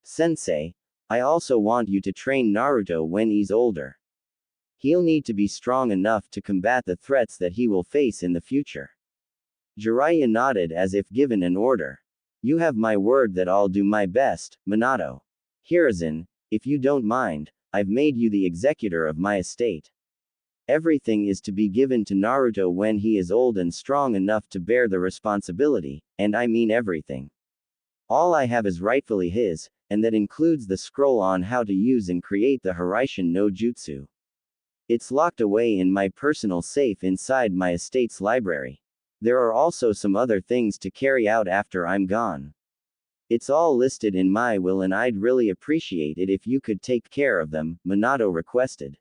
Sensei, I also want you to train Naruto when he's older. He'll need to be strong enough to combat the threats that he will face in the future. Jiraiya nodded as if given an order. You have my word that I'll do my best, Minato. Hiruzen, if you don't mind, I've made you the executor of my estate. Everything is to be given to Naruto when he is old and strong enough to bear the responsibility, and I mean everything. All I have is rightfully his, and that includes the scroll on how to use and create the Hiraishin no Jutsu. It's locked away in my personal safe inside my estate's library. There are also some other things to carry out after I'm gone. It's all listed in my will and I'd really appreciate it if you could take care of them, Minato requested.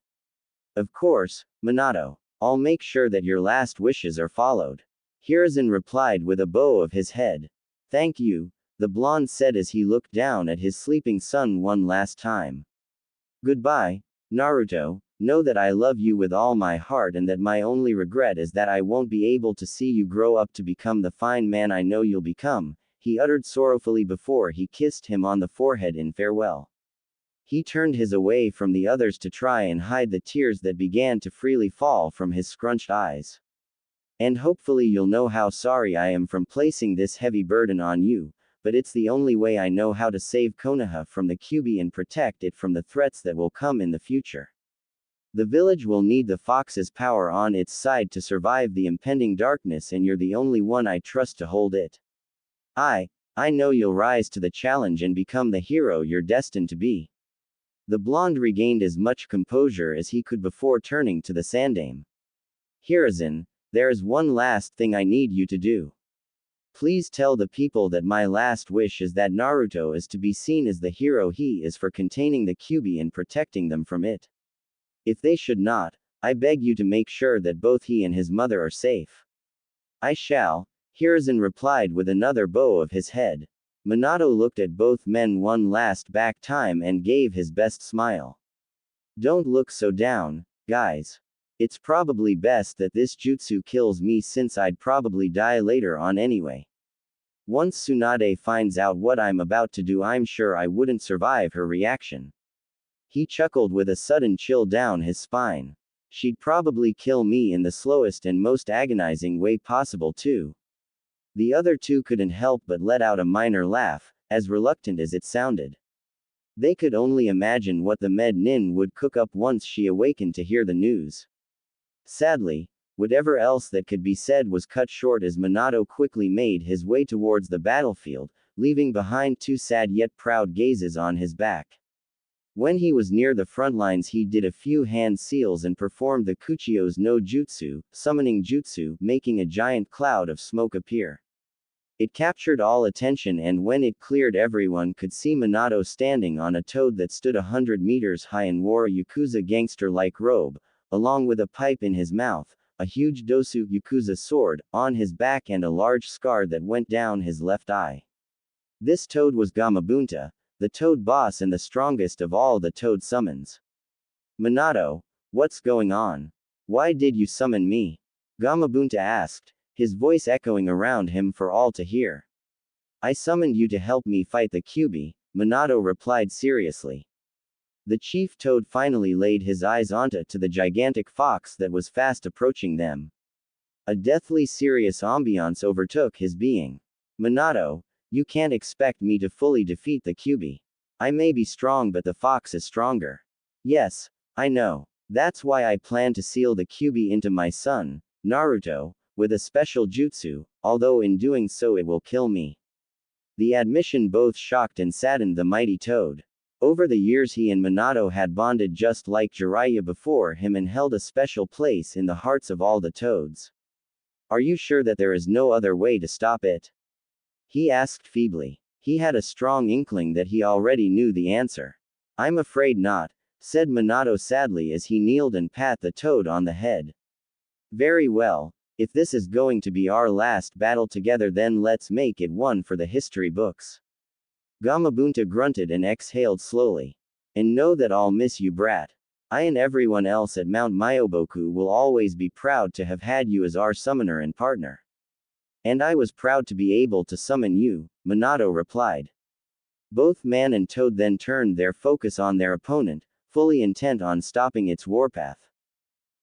Of course, Minato. I'll make sure that your last wishes are followed. Hiruzen replied with a bow of his head. Thank you, the blonde said as he looked down at his sleeping son one last time. Goodbye, Naruto. Know that I love you with all my heart and that my only regret is that I won't be able to see you grow up to become the fine man I know you'll become, he uttered sorrowfully before he kissed him on the forehead in farewell. He turned his away from the others to try and hide the tears that began to freely fall from his scrunched eyes. And hopefully you'll know how sorry I am from placing this heavy burden on you, but it's the only way I know how to save Konoha from the Kyuubi and protect it from the threats that will come in the future. The village will need the fox's power on its side to survive the impending darkness, and you're the only one I trust to hold it. I know you'll rise to the challenge and become the hero you're destined to be. The blonde regained as much composure as he could before turning to the Sandame. Hiruzen, there is one last thing I need you to do. Please tell the people that my last wish is that Naruto is to be seen as the hero he is for containing the Kyuubi and protecting them from it. If they should not, I beg you to make sure that both he and his mother are safe. I shall, Hiruzen replied with another bow of his head. Minato looked at both men one last back time and gave his best smile. Don't look so down, guys. It's probably best that this jutsu kills me since I'd probably die later on anyway. Once Tsunade finds out what I'm about to do, I'm sure I wouldn't survive her reaction. He chuckled with a sudden chill down his spine. She'd probably kill me in the slowest and most agonizing way possible too. The other two couldn't help but let out a minor laugh, as reluctant as it sounded. They could only imagine what the Med Nin would cook up once she awakened to hear the news. Sadly, whatever else that could be said was cut short as Minato quickly made his way towards the battlefield, leaving behind two sad yet proud gazes on his back. When he was near the front lines, he did a few hand seals and performed the Kuchio's no jutsu, summoning jutsu, making a giant cloud of smoke appear. It captured all attention, and when it cleared, everyone could see Minato standing on a toad that stood 100 meters high and wore a Yakuza gangster-like robe, along with a pipe in his mouth, a huge Dosu Yakuza sword on his back, and a large scar that went down his left eye. This toad was Gamabunta, the toad boss and the strongest of all the toad summons. Minato, what's going on? Why did you summon me? Gamabunta asked, his voice echoing around him for all to hear. I summoned you to help me fight the Kyuubi, Minato replied seriously. The chief toad finally laid his eyes onto the gigantic fox that was fast approaching them. A deathly serious ambiance overtook his being. Minato, you can't expect me to fully defeat the Kyuubi. I may be strong, but the fox is stronger. Yes, I know. That's why I plan to seal the Kyuubi into my son, Naruto, with a special jutsu, although in doing so it will kill me. The admission both shocked and saddened the mighty toad. Over the years he and Minato had bonded just like Jiraiya before him and held a special place in the hearts of all the toads. Are you sure that there is no other way to stop it? He asked feebly. He had a strong inkling that he already knew the answer. I'm afraid not, said Minato sadly as he kneeled and pat the toad on the head. Very well, if this is going to be our last battle together, then let's make it one for the history books. Gamabunta grunted and exhaled slowly. And know that I'll miss you, brat. I and everyone else at Mount Myoboku will always be proud to have had you as our summoner and partner. And I was proud to be able to summon you, Minato replied. Both man and toad then turned their focus on their opponent, fully intent on stopping its warpath.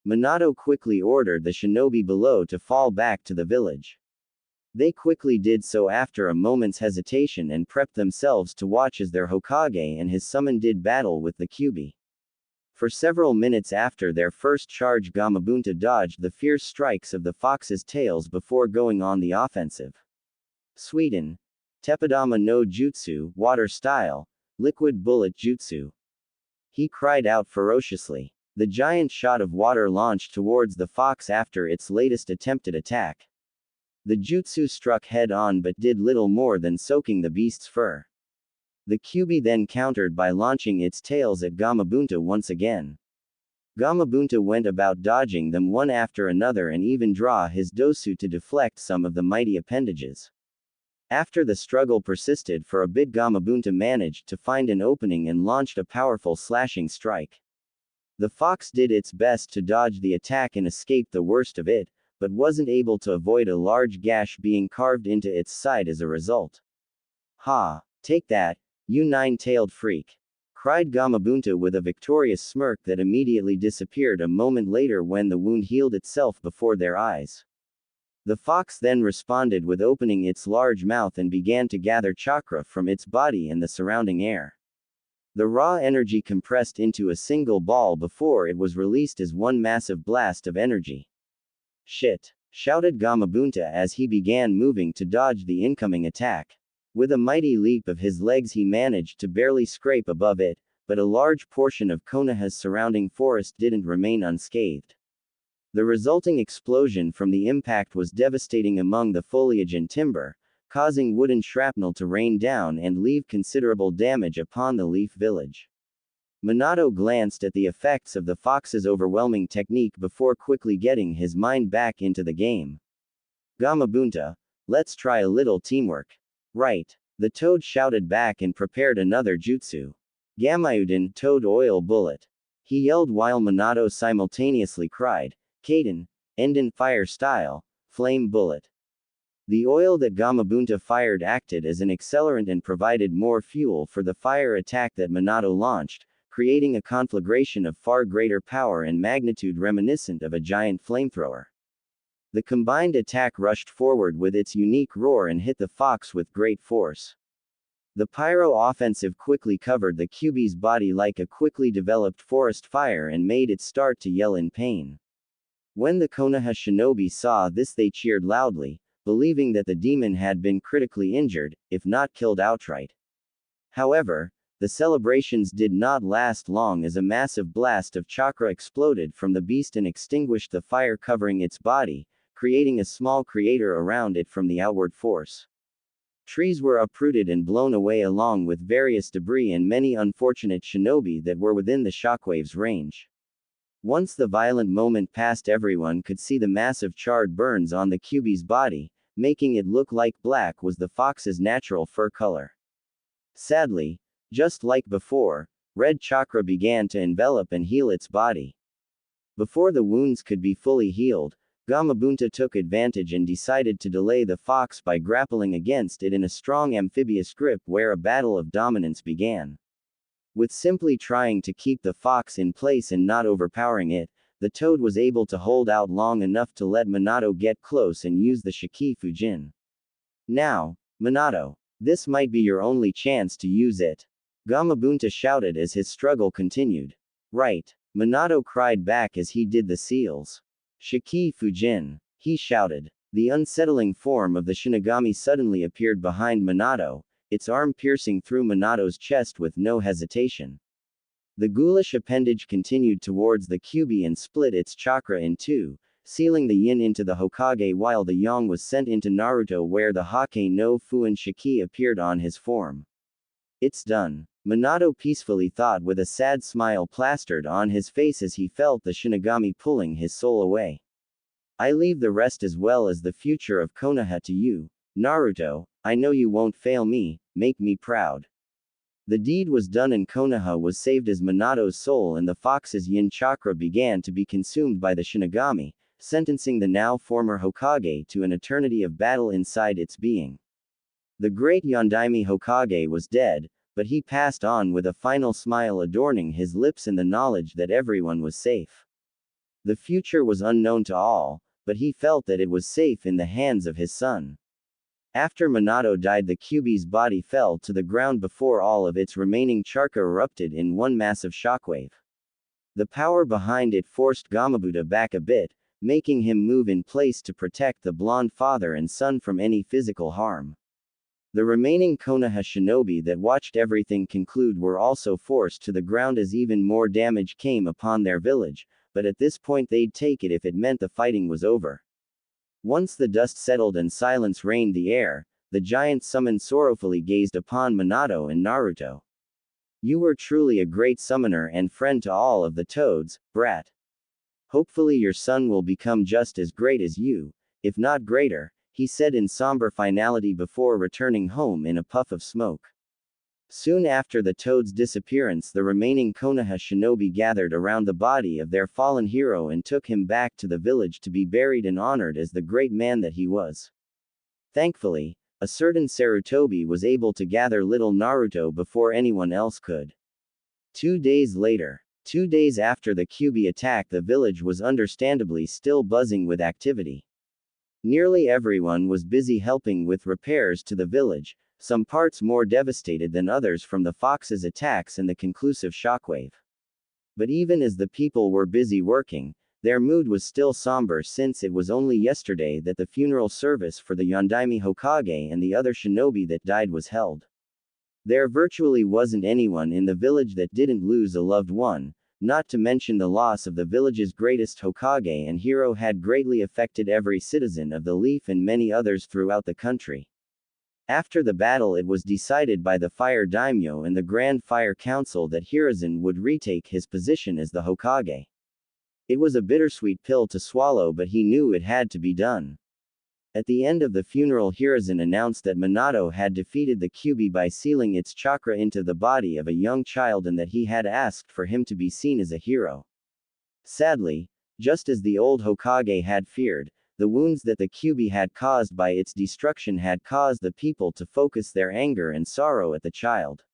Minato quickly ordered the shinobi below to fall back to the village. They quickly did so after a moment's hesitation and prepped themselves to watch as their Hokage and his summon did battle with the Kyuubi. For several minutes after their first charge, Gamabunta dodged the fierce strikes of the fox's tails before going on the offensive. Suiten. Teppadama no Jutsu, water style, liquid bullet jutsu. He cried out ferociously. The giant shot of water launched towards the fox after its latest attempted attack. The jutsu struck head-on but did little more than soaking the beast's fur. The Kyuubi then countered by launching its tails at Gamabunta once again. Gamabunta went about dodging them one after another and even draw his dosu to deflect some of the mighty appendages. After the struggle persisted for a bit, Gamabunta managed to find an opening and launched a powerful slashing strike. The fox did its best to dodge the attack and escape the worst of it, but wasn't able to avoid a large gash being carved into its side as a result. Ha! Take that, you nine-tailed freak! Cried Gamabunta with a victorious smirk that immediately disappeared a moment later when the wound healed itself before their eyes. The fox then responded with opening its large mouth and began to gather chakra from its body and the surrounding air. The raw energy compressed into a single ball before it was released as one massive blast of energy. Shit! shouted Gamabunta as he began moving to dodge the incoming attack. With a mighty leap of his legs he managed to barely scrape above it, but a large portion of Konoha's surrounding forest didn't remain unscathed. The resulting explosion from the impact was devastating among the foliage and timber, causing wooden shrapnel to rain down and leave considerable damage upon the leaf village. Minato glanced at the effects of the fox's overwhelming technique before quickly getting his mind back into the game. Gamabunta, let's try a little teamwork. Right. The toad shouted back and prepared another jutsu. Gamayuden, toad oil bullet. He yelled while Minato simultaneously cried, Kaden, Enden fire style, flame bullet. The oil that Gamabunta fired acted as an accelerant and provided more fuel for the fire attack that Minato launched, creating a conflagration of far greater power and magnitude reminiscent of a giant flamethrower. The combined attack rushed forward with its unique roar and hit the fox with great force. The pyro offensive quickly covered the Kyuubi's body like a quickly developed forest fire and made it start to yell in pain. When the Konoha shinobi saw this they cheered loudly, believing that the demon had been critically injured, if not killed outright. However, the celebrations did not last long as a massive blast of chakra exploded from the beast and extinguished the fire covering its body, creating a small crater around it from the outward force. Trees were uprooted and blown away along with various debris and many unfortunate shinobi that were within the shockwave's range. Once the violent moment passed, everyone could see the massive charred burns on the Kyuubi's body, making it look like black was the fox's natural fur color. Sadly, just like before, red chakra began to envelop and heal its body. Before the wounds could be fully healed, Gamabunta took advantage and decided to delay the fox by grappling against it in a strong amphibious grip where a battle of dominance began. With simply trying to keep the fox in place and not overpowering it, the toad was able to hold out long enough to let Minato get close and use the Shiki Fujin. Now, Minato, this might be your only chance to use it. Gamabunta shouted as his struggle continued. Right. Minato cried back as he did the seals. Shiki Fujin, he shouted. The unsettling form of the Shinigami suddenly appeared behind Minato, its arm piercing through Minato's chest with no hesitation. The ghoulish appendage continued towards the Kyuubi and split its chakra in two, sealing the yin into the Hokage while the yang was sent into Naruto where the Hake no Fuin Shiki appeared on his form. It's done. Minato peacefully thought with a sad smile plastered on his face as he felt the Shinigami pulling his soul away. I leave the rest as well as the future of Konoha to you, Naruto. I know you won't fail me, make me proud. The deed was done and Konoha was saved as Minato's soul and the fox's yin chakra began to be consumed by the Shinigami, sentencing the now former Hokage to an eternity of battle inside its being. The great Yondaime Hokage was dead, but he passed on with a final smile adorning his lips and the knowledge that everyone was safe. The future was unknown to all, but he felt that it was safe in the hands of his son. After Minato died, the Kyuubi's body fell to the ground before all of its remaining chakra erupted in one massive shockwave. The power behind it forced Gamabunta back a bit, making him move in place to protect the blonde father and son from any physical harm. The remaining Konoha shinobi that watched everything conclude were also forced to the ground as even more damage came upon their village, but at this point they'd take it if it meant the fighting was over. Once the dust settled and silence reigned the air, the giant summon sorrowfully gazed upon Minato and Naruto. You were truly a great summoner and friend to all of the toads, brat. Hopefully your son will become just as great as you, if not greater, he said in somber finality before returning home in a puff of smoke. Soon after the toad's disappearance, the remaining Konoha shinobi gathered around the body of their fallen hero and took him back to the village to be buried and honored as the great man that he was. Thankfully, a certain Sarutobi was able to gather little Naruto before anyone else could. 2 days later, 2 days after the Kyuubi attack, the village was understandably still buzzing with activity. Nearly everyone was busy helping with repairs to the village, some parts more devastated than others from the fox's attacks and the conclusive shockwave. But even as the people were busy working, Their mood was still somber since it was only yesterday that the funeral service for the Yondaime Hokage and the other shinobi that died was held. There virtually wasn't anyone in the village that didn't lose a loved one, not to mention the loss of the village's greatest Hokage and hero had greatly affected every citizen of the Leaf and many others throughout the country. After the battle, it was decided by the Fire Daimyo and the Grand Fire Council that Hiruzen would retake his position as the Hokage. It was a bittersweet pill to swallow, but he knew it had to be done. At the end of the funeral, Hiruzen announced that Minato had defeated the Kyuubi by sealing its chakra into the body of a young child and that he had asked for him to be seen as a hero. Sadly, just as the old Hokage had feared, the wounds that the Kyuubi had caused by its destruction had caused the people to focus their anger and sorrow at the child.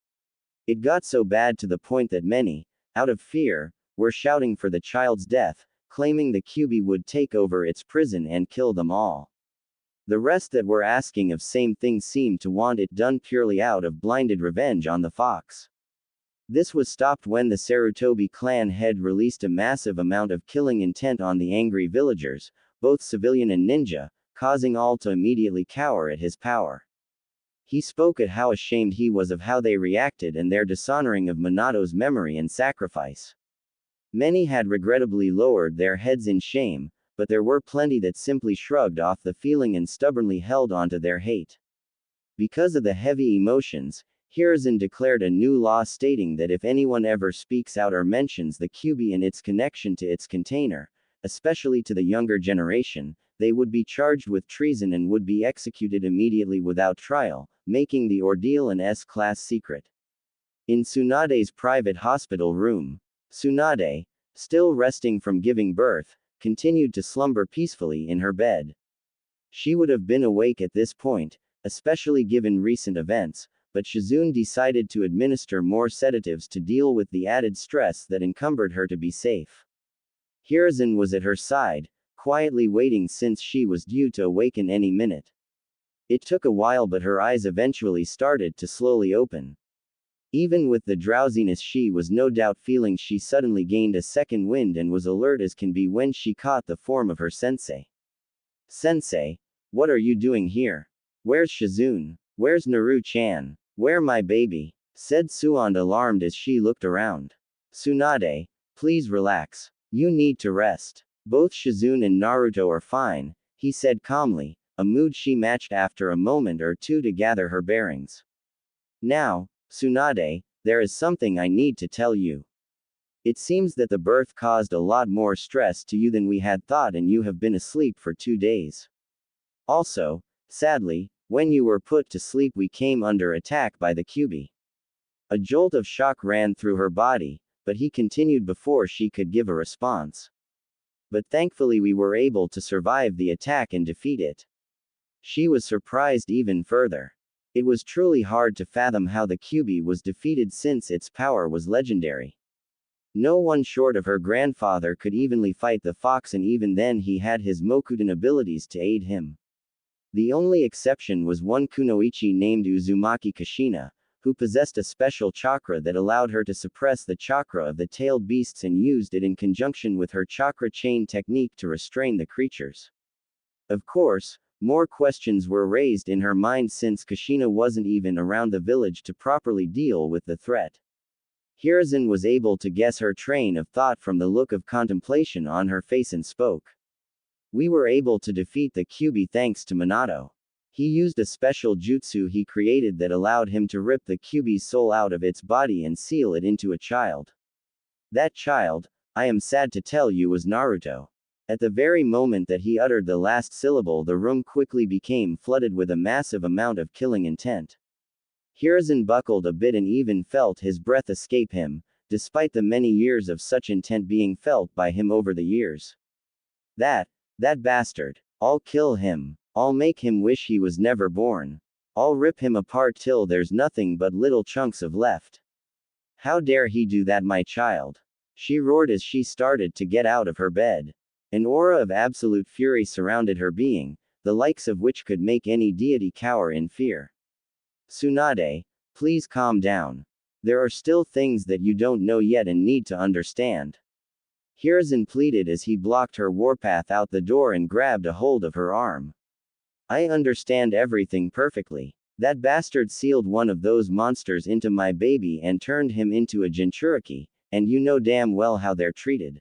It got so bad to the point that many, out of fear, were shouting for the child's death, claiming the Kyuubi would take over its prison and kill them all. The rest that were asking of same thing seemed to want it done purely out of blinded revenge on the fox. This was stopped when the Sarutobi clan head released a massive amount of killing intent on the angry villagers, both civilian and ninja, causing all to immediately cower at his power. He spoke at how ashamed he was of how they reacted and their dishonoring of Minato's memory and sacrifice. Many had regrettably lowered their heads in shame, but there were plenty that simply shrugged off the feeling and stubbornly held onto their hate. Because of the heavy emotions, Hiruzen declared a new law stating that if anyone ever speaks out or mentions the Kyuubi and its connection to its container, especially to the younger generation, they would be charged with treason and would be executed immediately without trial, making the ordeal an S-class secret. In Tsunade's private hospital room, Tsunade, still resting from giving birth, continued to slumber peacefully in her bed. She would have been awake at this point, especially given recent events, but Shizune decided to administer more sedatives to deal with the added stress that encumbered her to be safe. Hiruzen was at her side, quietly waiting since she was due to awaken any minute. It took a while, but her eyes eventually started to slowly open. Even with the drowsiness she was no doubt feeling, she suddenly gained a second wind and was alert as can be when she caught the form of her sensei. "Sensei, what are you doing here? Where's Shizune? Where's Naru-chan? Where my baby?" said Tsunade, alarmed as she looked around. "Tsunade, please relax. You need to rest. Both Shizune and Naruto are fine," he said calmly, a mood she matched after a moment or two to gather her bearings. "Now, Tsunade, there is something I need to tell you. It seems that the birth caused a lot more stress to you than we had thought, and you have been asleep for 2 days. Also, sadly, when you were put to sleep, we came under attack by the Kyuubi." A jolt of shock ran through her body, but he continued before she could give a response. "But thankfully we were able to survive the attack and defeat it." She was surprised even further. It was truly hard to fathom how the Kyuubi was defeated since its power was legendary. No one short of her grandfather could evenly fight the fox, and even then he had his Mokudan abilities to aid him. The only exception was one kunoichi named Uzumaki Kushina, who possessed a special chakra that allowed her to suppress the chakra of the tailed beasts and used it in conjunction with her chakra chain technique to restrain the creatures. Of course, more questions were raised in her mind since Kushina wasn't even around the village to properly deal with the threat. Hiruzen was able to guess her train of thought from the look of contemplation on her face and spoke. "We were able to defeat the Kyuubi thanks to Minato. He used a special jutsu he created that allowed him to rip the Kyuubi's soul out of its body and seal it into a child. That child, I am sad to tell you, was Naruto." At the very moment that he uttered the last syllable, the room quickly became flooded with a massive amount of killing intent. Hiruzen buckled a bit and even felt his breath escape him, despite the many years of such intent being felt by him over the years. That bastard. I'll kill him. I'll make him wish he was never born. I'll rip him apart till there's nothing but little chunks of left. How dare he do that, my child?" She roared as she started to get out of her bed. An aura of absolute fury surrounded her being, the likes of which could make any deity cower in fear. "Tsunade, please calm down. There are still things that you don't know yet and need to understand." Hiruzen pleaded as he blocked her warpath out the door and grabbed a hold of her arm. I understand everything perfectly. That bastard sealed one of those monsters into my baby and turned him into a Jinchuriki, and you know damn well how they're treated.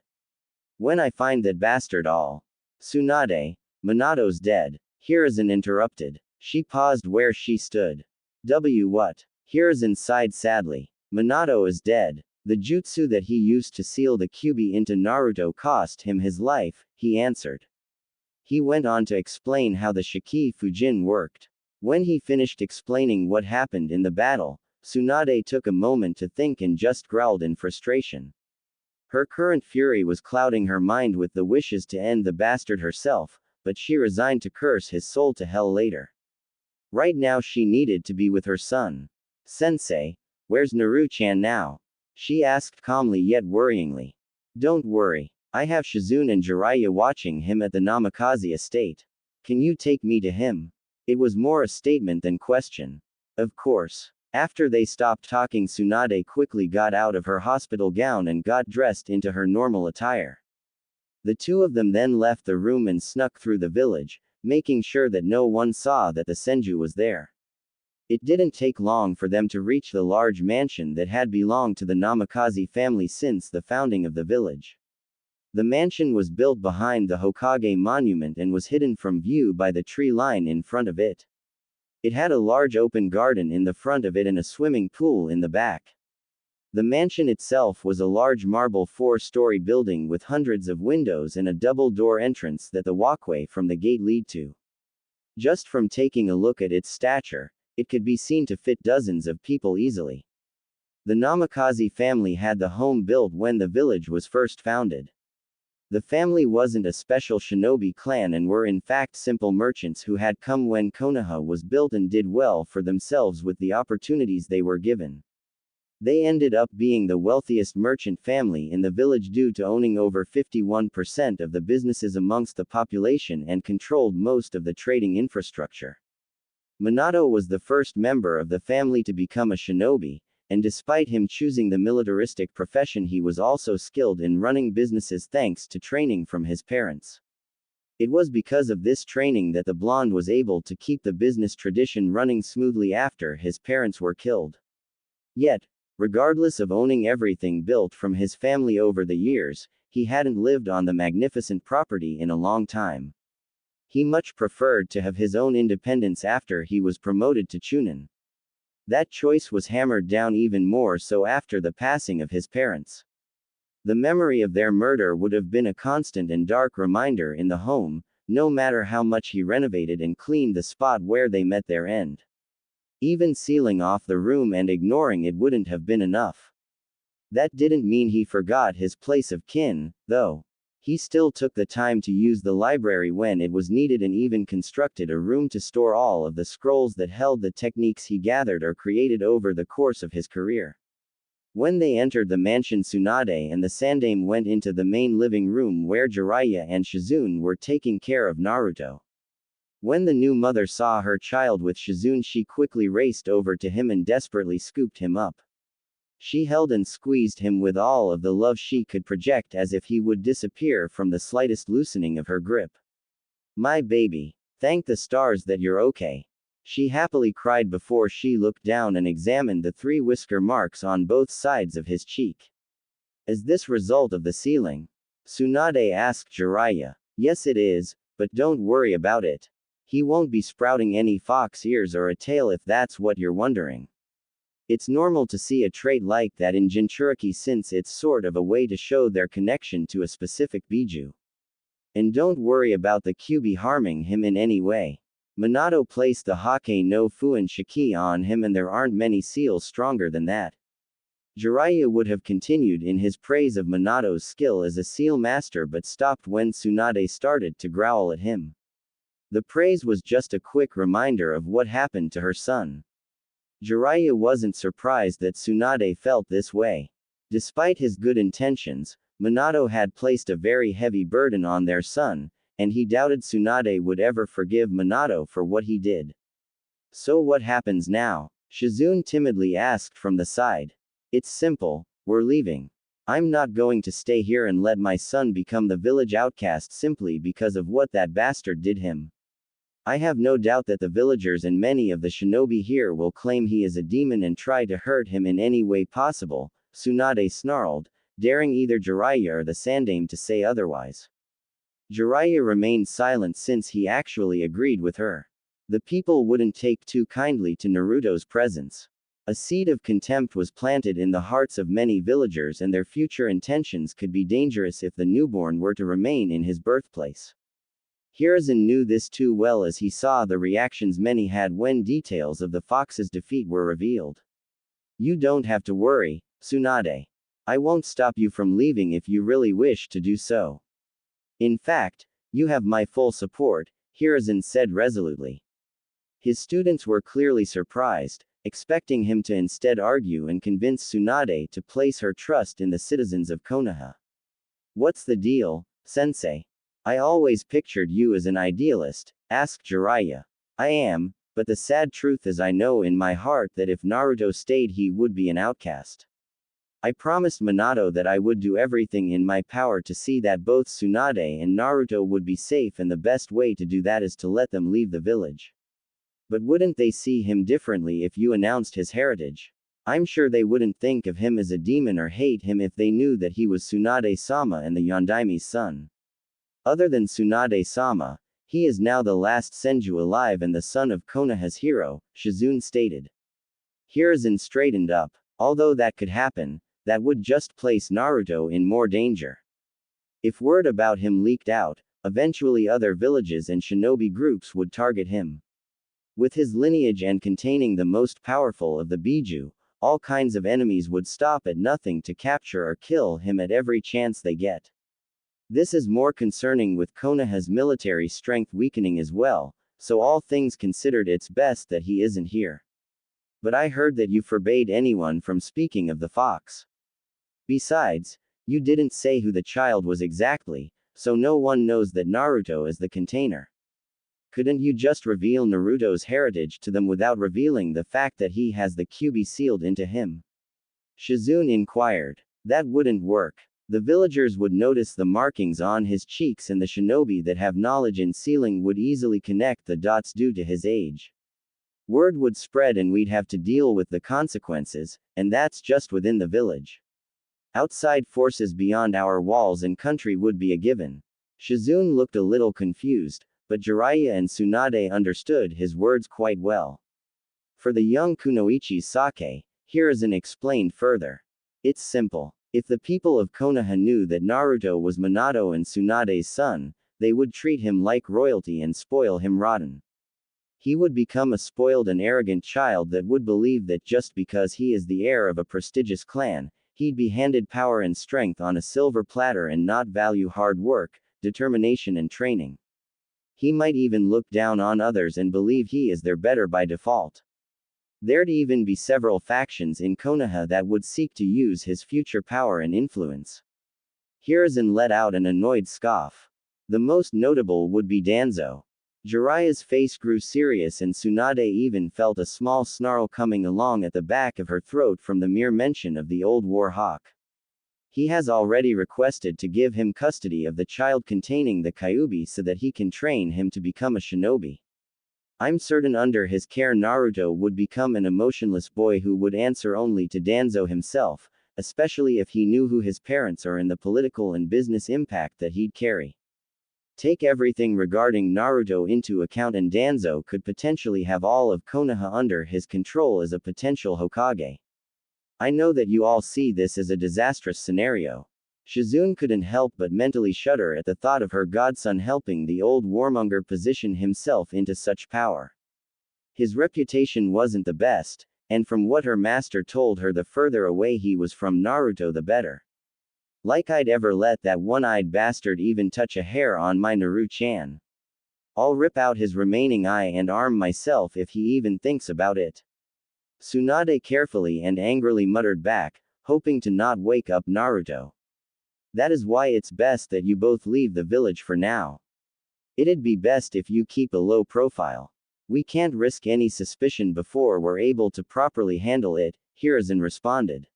When I find that bastard Tsunade, Minato's dead. Hiruzen interrupted. She paused where she stood. What? Hiruzen sighed sadly. Minato is dead. The jutsu that he used to seal the Kyuubi into Naruto cost him his life, he answered. He went on to explain how the Shiki Fujin worked. When he finished explaining what happened in the battle, Tsunade took a moment to think and just growled in frustration. Her current fury was clouding her mind with the wishes to end the bastard herself, but she resigned to curse his soul to hell later. Right now she needed to be with her son. Sensei, where's Naru-chan now? She asked calmly yet worryingly. Don't worry. I have Shizune and Jiraiya watching him at the Namikaze estate. Can you take me to him? It was more a statement than question. Of course. After they stopped talking, Tsunade quickly got out of her hospital gown and got dressed into her normal attire. The two of them then left the room and snuck through the village, making sure that no one saw that the Senju was there. It didn't take long for them to reach the large mansion that had belonged to the Namikaze family since the founding of the village. The mansion was built behind the Hokage monument and was hidden from view by the tree line in front of it. It had a large open garden in the front of it and a swimming pool in the back. The mansion itself was a large marble 4-story building with hundreds of windows and a double-door entrance that the walkway from the gate lead to. Just from taking a look at its stature, it could be seen to fit dozens of people easily. The Namikaze family had the home built when the village was first founded. The family wasn't a special shinobi clan and were in fact simple merchants who had come when Konoha was built and did well for themselves with the opportunities they were given. They ended up being the wealthiest merchant family in the village due to owning over 51% of the businesses amongst the population and controlled most of the trading infrastructure. Minato was the first member of the family to become a shinobi, and despite him choosing the militaristic profession, he was also skilled in running businesses thanks to training from his parents. It was because of this training that the blonde was able to keep the business tradition running smoothly after his parents were killed. Yet, regardless of owning everything built from his family over the years, he hadn't lived on the magnificent property in a long time. He much preferred to have his own independence after he was promoted to Chunin. That choice was hammered down even more so after the passing of his parents. The memory of their murder would have been a constant and dark reminder in the home, no matter how much he renovated and cleaned the spot where they met their end. Even sealing off the room and ignoring it wouldn't have been enough. That didn't mean he forgot his place of kin, though. He still took the time to use the library when it was needed and even constructed a room to store all of the scrolls that held the techniques he gathered or created over the course of his career. When they entered the mansion, Tsunade and the Sandaime went into the main living room where Jiraiya and Shizune were taking care of Naruto. When the new mother saw her child with Shizune, she quickly raced over to him and desperately scooped him up. She held and squeezed him with all of the love she could project as if he would disappear from the slightest loosening of her grip. My baby. Thank the stars that you're okay. She happily cried before she looked down and examined the 3 whisker marks on both sides of his cheek. Is this result of the sealing? Tsunade asked Jiraiya. Yes it is, but don't worry about it. He won't be sprouting any fox ears or a tail if that's what you're wondering. It's normal to see a trait like that in Jinchuriki since it's sort of a way to show their connection to a specific biju. And don't worry about the Kyuubi harming him in any way. Minato placed the Hake no Fuin Shiki on him and there aren't many seals stronger than that. Jiraiya would have continued in his praise of Minato's skill as a seal master but stopped when Tsunade started to growl at him. The praise was just a quick reminder of what happened to her son. Jiraiya wasn't surprised that Tsunade felt this way. Despite his good intentions, Minato had placed a very heavy burden on their son, and he doubted Tsunade would ever forgive Minato for what he did. So what happens now? Shizune timidly asked from the side. It's simple, we're leaving. I'm not going to stay here and let my son become the village outcast simply because of what that bastard did him. I have no doubt that the villagers and many of the shinobi here will claim he is a demon and try to hurt him in any way possible, Tsunade snarled, daring either Jiraiya or the Sandaime to say otherwise. Jiraiya remained silent since he actually agreed with her. The people wouldn't take too kindly to Naruto's presence. A seed of contempt was planted in the hearts of many villagers and their future intentions could be dangerous if the newborn were to remain in his birthplace. Hiruzen knew this too well as he saw the reactions many had when details of the fox's defeat were revealed. You don't have to worry, Tsunade. I won't stop you from leaving if you really wish to do so. In fact, you have my full support, Hiruzen said resolutely. His students were clearly surprised, expecting him to instead argue and convince Tsunade to place her trust in the citizens of Konoha. What's the deal, sensei? I always pictured you as an idealist, asked Jiraiya. I am, but the sad truth is I know in my heart that if Naruto stayed he would be an outcast. I promised Minato that I would do everything in my power to see that both Tsunade and Naruto would be safe and the best way to do that is to let them leave the village. But wouldn't they see him differently if you announced his heritage? I'm sure they wouldn't think of him as a demon or hate him if they knew that he was Tsunade-sama and the Yondaime's son. Other than Tsunade-sama, he is now the last Senju alive and the son of Konoha's hero, Shizune stated. Hiruzen straightened up. Although that could happen, that would just place Naruto in more danger. If word about him leaked out, eventually other villages and shinobi groups would target him. With his lineage and containing the most powerful of the Biju, all kinds of enemies would stop at nothing to capture or kill him at every chance they get. This is more concerning with Konoha's military strength weakening as well, so all things considered it's best that he isn't here. But I heard that you forbade anyone from speaking of the fox. Besides, you didn't say who the child was exactly, so no one knows that Naruto is the container. Couldn't you just reveal Naruto's heritage to them without revealing the fact that he has the QB sealed into him? Shizune inquired. That wouldn't work. The villagers would notice the markings on his cheeks and the shinobi that have knowledge in sealing would easily connect the dots due to his age. Word would spread and we'd have to deal with the consequences, and that's just within the village. Outside forces beyond our walls and country would be a given. Shizune looked a little confused, but Jiraiya and Tsunade understood his words quite well. For the young Kunoichi's sake, Hiruzen explained further. It's simple. If the people of Konoha knew that Naruto was Minato and Tsunade's son, they would treat him like royalty and spoil him rotten. He would become a spoiled and arrogant child that would believe that just because he is the heir of a prestigious clan, he'd be handed power and strength on a silver platter and not value hard work, determination and training. He might even look down on others and believe he is their better by default. There'd even be several factions in Konoha that would seek to use his future power and influence. Hiruzen let out an annoyed scoff. The most notable would be Danzo. Jiraiya's face grew serious and Tsunade even felt a small snarl coming along at the back of her throat from the mere mention of the old war hawk. He has already requested to give him custody of the child containing the Kyuubi so that he can train him to become a shinobi. I'm certain under his care Naruto would become an emotionless boy who would answer only to Danzo himself, especially if he knew who his parents are and the political and business impact that he'd carry. Take everything regarding Naruto into account and Danzo could potentially have all of Konoha under his control as a potential Hokage. I know that you all see this as a disastrous scenario. Shizune couldn't help but mentally shudder at the thought of her godson helping the old warmonger position himself into such power. His reputation wasn't the best, and from what her master told her the further away he was from Naruto the better. Like I'd ever let that one-eyed bastard even touch a hair on my Naru-chan. I'll rip out his remaining eye and arm myself if he even thinks about it. Tsunade carefully and angrily muttered back, hoping to not wake up Naruto. That is why it's best that you both leave the village for now. It'd be best if you keep a low profile. We can't risk any suspicion before we're able to properly handle it, Hiruzen responded.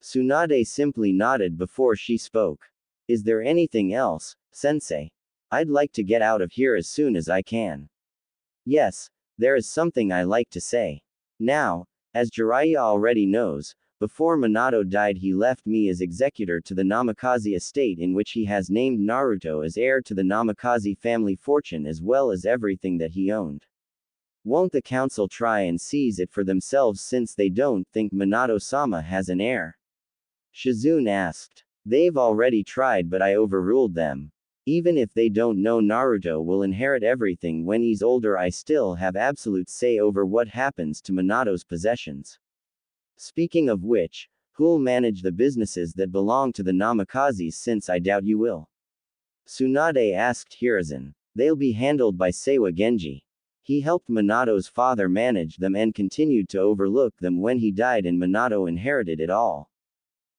Tsunade simply nodded before she spoke. Is there anything else, sensei? I'd like to get out of here as soon as I can. Yes, there is something I like to say. Now, as Jiraiya already knows, before Minato died he left me as executor to the Namikaze estate in which he has named Naruto as heir to the Namikaze family fortune as well as everything that he owned. Won't the council try and seize it for themselves since they don't think Minato-sama has an heir? Shizune asked. They've already tried but I overruled them. Even if they don't know Naruto will inherit everything when he's older, I still have absolute say over what happens to Minato's possessions. Speaking of which, who'll manage the businesses that belong to the Namikazes since I doubt you will? Tsunade asked Hiruzen. They'll be handled by Seiwa Genji. He helped Minato's father manage them and continued to overlook them when he died and Minato inherited it all.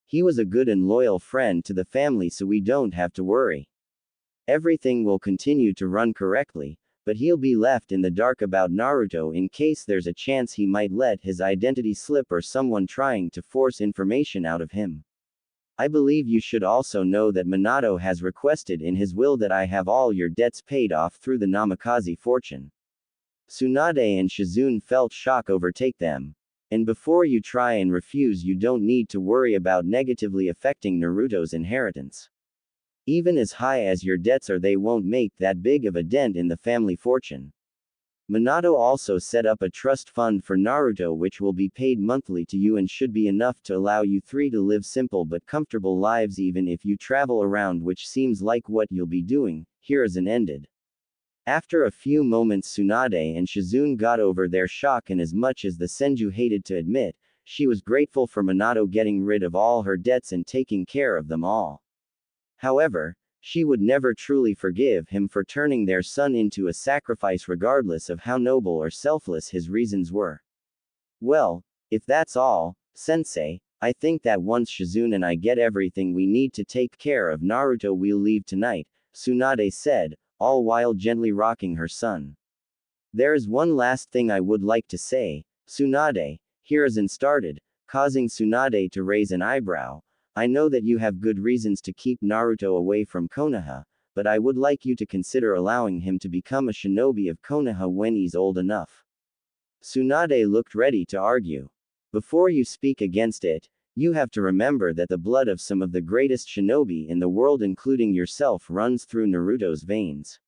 He was a good and loyal friend to the family so we don't have to worry. Everything will continue to run correctly, but he'll be left in the dark about Naruto in case there's a chance he might let his identity slip or someone trying to force information out of him. I believe you should also know that Minato has requested in his will that I have all your debts paid off through the Namikaze fortune. Tsunade and Shizune felt shock overtake them. And before you try and refuse, you don't need to worry about negatively affecting Naruto's inheritance. Even as high as your debts are, they won't make that big of a dent in the family fortune. Minato also set up a trust fund for Naruto which will be paid monthly to you and should be enough to allow you three to live simple but comfortable lives even if you travel around, which seems like what you'll be doing. Hiruzen ended. After a few moments Tsunade and Shizune got over their shock, and as much as the Senju hated to admit, she was grateful for Minato getting rid of all her debts and taking care of them all. However, she would never truly forgive him for turning their son into a sacrifice regardless of how noble or selfless his reasons were. Well, if that's all, sensei, I think that once Shizune and I get everything we need to take care of Naruto we'll leave tonight, Tsunade said, all while gently rocking her son. There is one last thing I would like to say, Tsunade, Hiruzen started, causing Tsunade to raise an eyebrow. I know that you have good reasons to keep Naruto away from Konoha, but I would like you to consider allowing him to become a shinobi of Konoha when he's old enough. Tsunade looked ready to argue. Before you speak against it, you have to remember that the blood of some of the greatest shinobi in the world including yourself runs through Naruto's veins.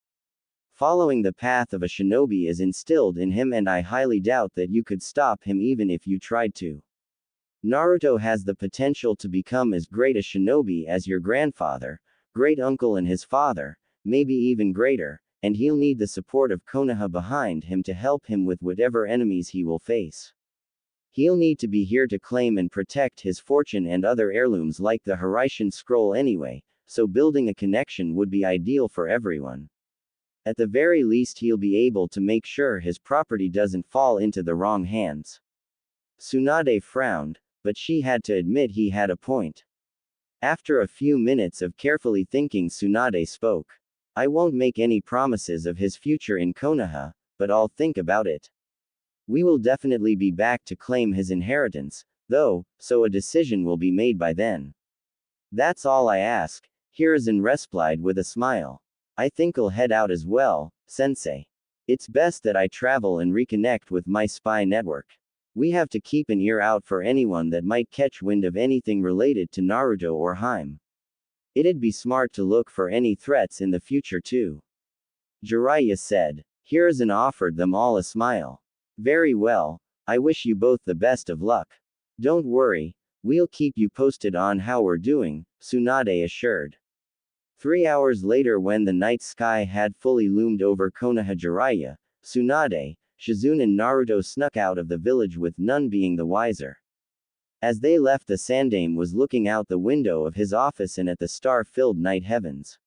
Following the path of a shinobi is instilled in him and I highly doubt that you could stop him even if you tried to. Naruto has the potential to become as great a shinobi as your grandfather, great uncle and his father, maybe even greater, and he'll need the support of Konoha behind him to help him with whatever enemies he will face. He'll need to be here to claim and protect his fortune and other heirlooms like the Hiraishin scroll anyway, so building a connection would be ideal for everyone. At the very least he'll be able to make sure his property doesn't fall into the wrong hands. Tsunade frowned, but she had to admit he had a point. After a few minutes of carefully thinking Tsunade spoke. I won't make any promises of his future in Konoha, but I'll think about it. We will definitely be back to claim his inheritance, though, so a decision will be made by then. That's all I ask, Hiruzen replied with a smile. I think I'll head out as well, sensei. It's best that I travel and reconnect with my spy network. We have to keep an ear out for anyone that might catch wind of anything related to Naruto or Harem. It'd be smart to look for any threats in the future too. Jiraiya said. Hiruzen offered them all a smile. Very well, I wish you both the best of luck. Don't worry, we'll keep you posted on how we're doing, Tsunade assured. 3 hours later, when the night sky had fully loomed over Konoha, Jiraiya, Tsunade, Shizune and Naruto snuck out of the village with none being the wiser. As they left, the Sandaime was looking out the window of his office and at the star-filled night heavens.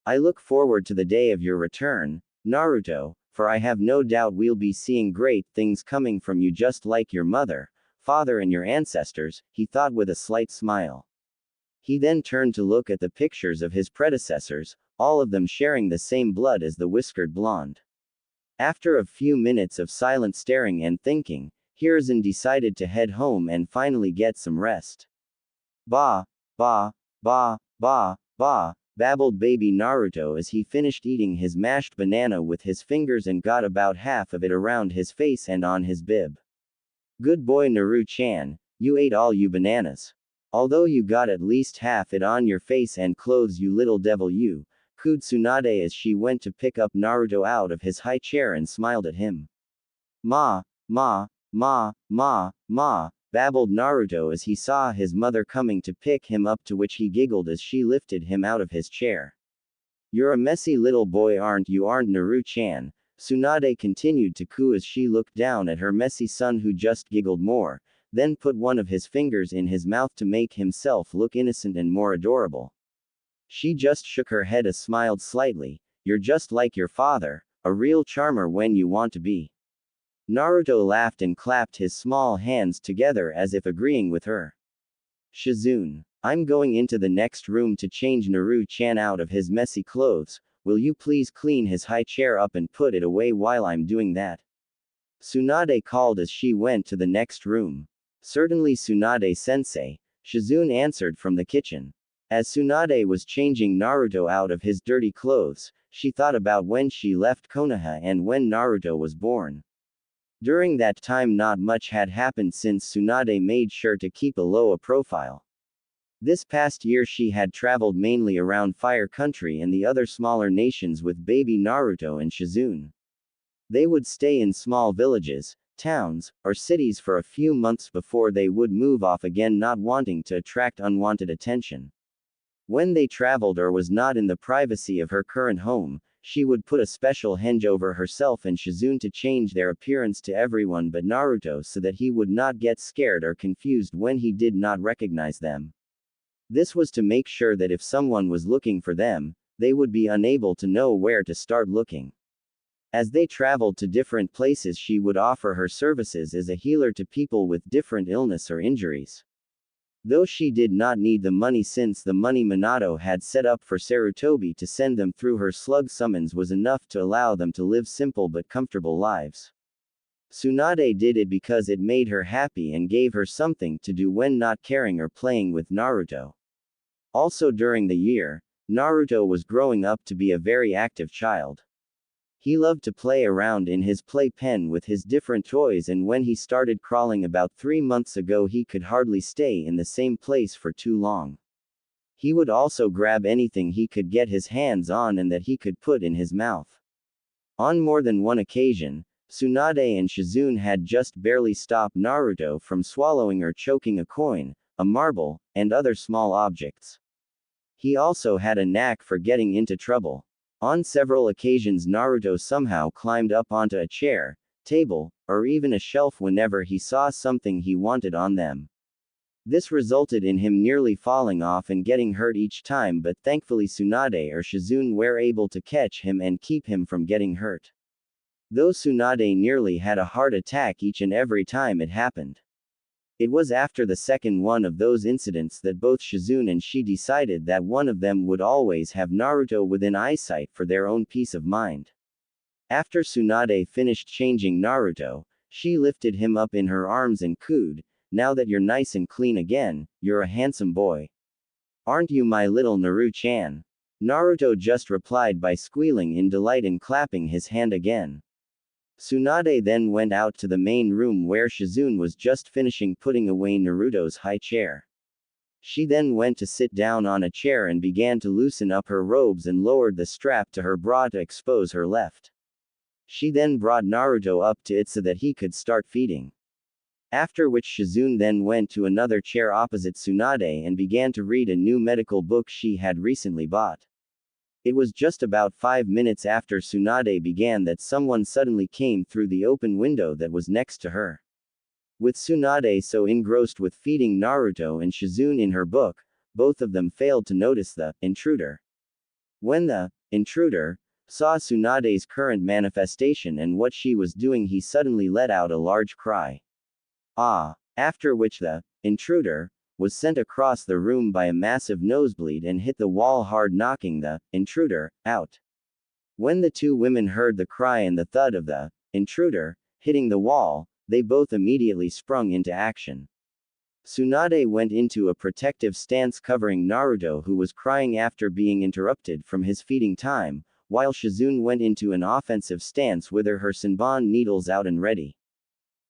I look forward to the day of your return, Naruto, for I have no doubt we'll be seeing great things coming from you just like your mother, father and your ancestors, he thought with a slight smile. He then turned to look at the pictures of his predecessors, all of them sharing the same blood as the whiskered blonde. After a few minutes of silent staring and thinking, Hiruzen decided to head home and finally get some rest. Ba, ba, ba, ba, ba, babbled baby Naruto as he finished eating his mashed banana with his fingers and got about half of it around his face and on his bib. Good boy Naru-chan, you ate all you bananas. Although you got at least half it on your face and clothes you little devil you, cooed Tsunade as she went to pick up Naruto out of his high chair and smiled at him. Ma, ma, ma, ma, ma, babbled Naruto as he saw his mother coming to pick him up, to which he giggled as she lifted him out of his chair. You're a messy little boy, aren't you? Aren't Naru-chan? Tsunade continued to coo as she looked down at her messy son, who just giggled more, then put one of his fingers in his mouth to make himself look innocent and more adorable. She just shook her head and smiled slightly. You're just like your father, a real charmer when you want to be. Naruto laughed and clapped his small hands together as if agreeing with her. Shizune, I'm going into the next room to change Naru-chan out of his messy clothes. Will you please clean his high chair up and put it away while I'm doing that? Tsunade called as she went to the next room. Certainly Tsunade-sensei, Shizune answered from the kitchen. As Tsunade was changing Naruto out of his dirty clothes, she thought about when she left Konoha and when Naruto was born. During that time not much had happened since Tsunade made sure to keep a low profile. This past year she had traveled mainly around Fire Country and the other smaller nations with baby Naruto and Shizune. They would stay in small villages, towns, or cities for a few months before they would move off again, not wanting to attract unwanted attention. When they traveled or was not in the privacy of her current home, she would put a special henge over herself and Shizune to change their appearance to everyone but Naruto so that he would not get scared or confused when he did not recognize them. This was to make sure that if someone was looking for them, they would be unable to know where to start looking. As they traveled to different places, she would offer her services as a healer to people with different illness or injuries. Though she did not need the money, since the money Minato had set up for Sarutobi to send them through her slug summons was enough to allow them to live simple but comfortable lives. Tsunade did it because it made her happy and gave her something to do when not caring or playing with Naruto. Also during the year, Naruto was growing up to be a very active child. He loved to play around in his playpen with his different toys, and when he started crawling about 3 months ago, he could hardly stay in the same place for too long. He would also grab anything he could get his hands on and that he could put in his mouth. On more than one occasion, Tsunade and Shizune had just barely stopped Naruto from swallowing or choking a coin, a marble, and other small objects. He also had a knack for getting into trouble. On several occasions Naruto somehow climbed up onto a chair, table, or even a shelf whenever he saw something he wanted on them. This resulted in him nearly falling off and getting hurt each time, but thankfully Tsunade or Shizune were able to catch him and keep him from getting hurt. Though Tsunade nearly had a heart attack each and every time it happened. It was after the second one of those incidents that both Shizune and she decided that one of them would always have Naruto within eyesight for their own peace of mind. After Tsunade finished changing Naruto, she lifted him up in her arms and cooed, "Now that you're nice and clean again, you're a handsome boy. Aren't you, my little Naru-chan?" Naruto just replied by squealing in delight and clapping his hand again. Tsunade then went out to the main room where Shizune was just finishing putting away Naruto's high chair. She then went to sit down on a chair and began to loosen up her robes and lowered the strap to her bra to expose her left. She then brought Naruto up to it so that he could start feeding. After which Shizune then went to another chair opposite Tsunade and began to read a new medical book she had recently bought. It was just about 5 minutes after Tsunade began that someone suddenly came through the open window that was next to her. With Tsunade so engrossed with feeding Naruto and Shizune in her book, both of them failed to notice the intruder. When the intruder saw Tsunade's current manifestation and what she was doing, he suddenly let out a large cry. Ah! After which the intruder was sent across the room by a massive nosebleed and hit the wall hard, knocking the intruder out. When the two women heard the cry and the thud of the intruder hitting the wall, they both immediately sprung into action. Tsunade went into a protective stance covering Naruto, who was crying after being interrupted from his feeding time, while Shizune went into an offensive stance with her Senbon needles out and ready.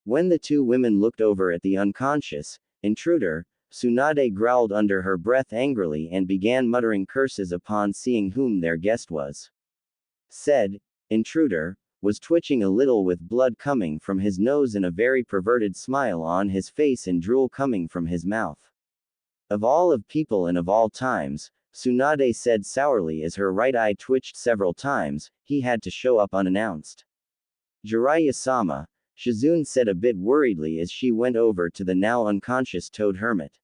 When the two women looked over at the unconscious intruder, Tsunade growled under her breath angrily and began muttering curses upon seeing whom their guest was. Said intruder was twitching a little with blood coming from his nose and a very perverted smile on his face and drool coming from his mouth. Of all of people and of all times, Tsunade said sourly as her right eye twitched several times, he had to show up unannounced. Jiraiya-sama, Shizune said a bit worriedly as she went over to the now unconscious Toad Hermit.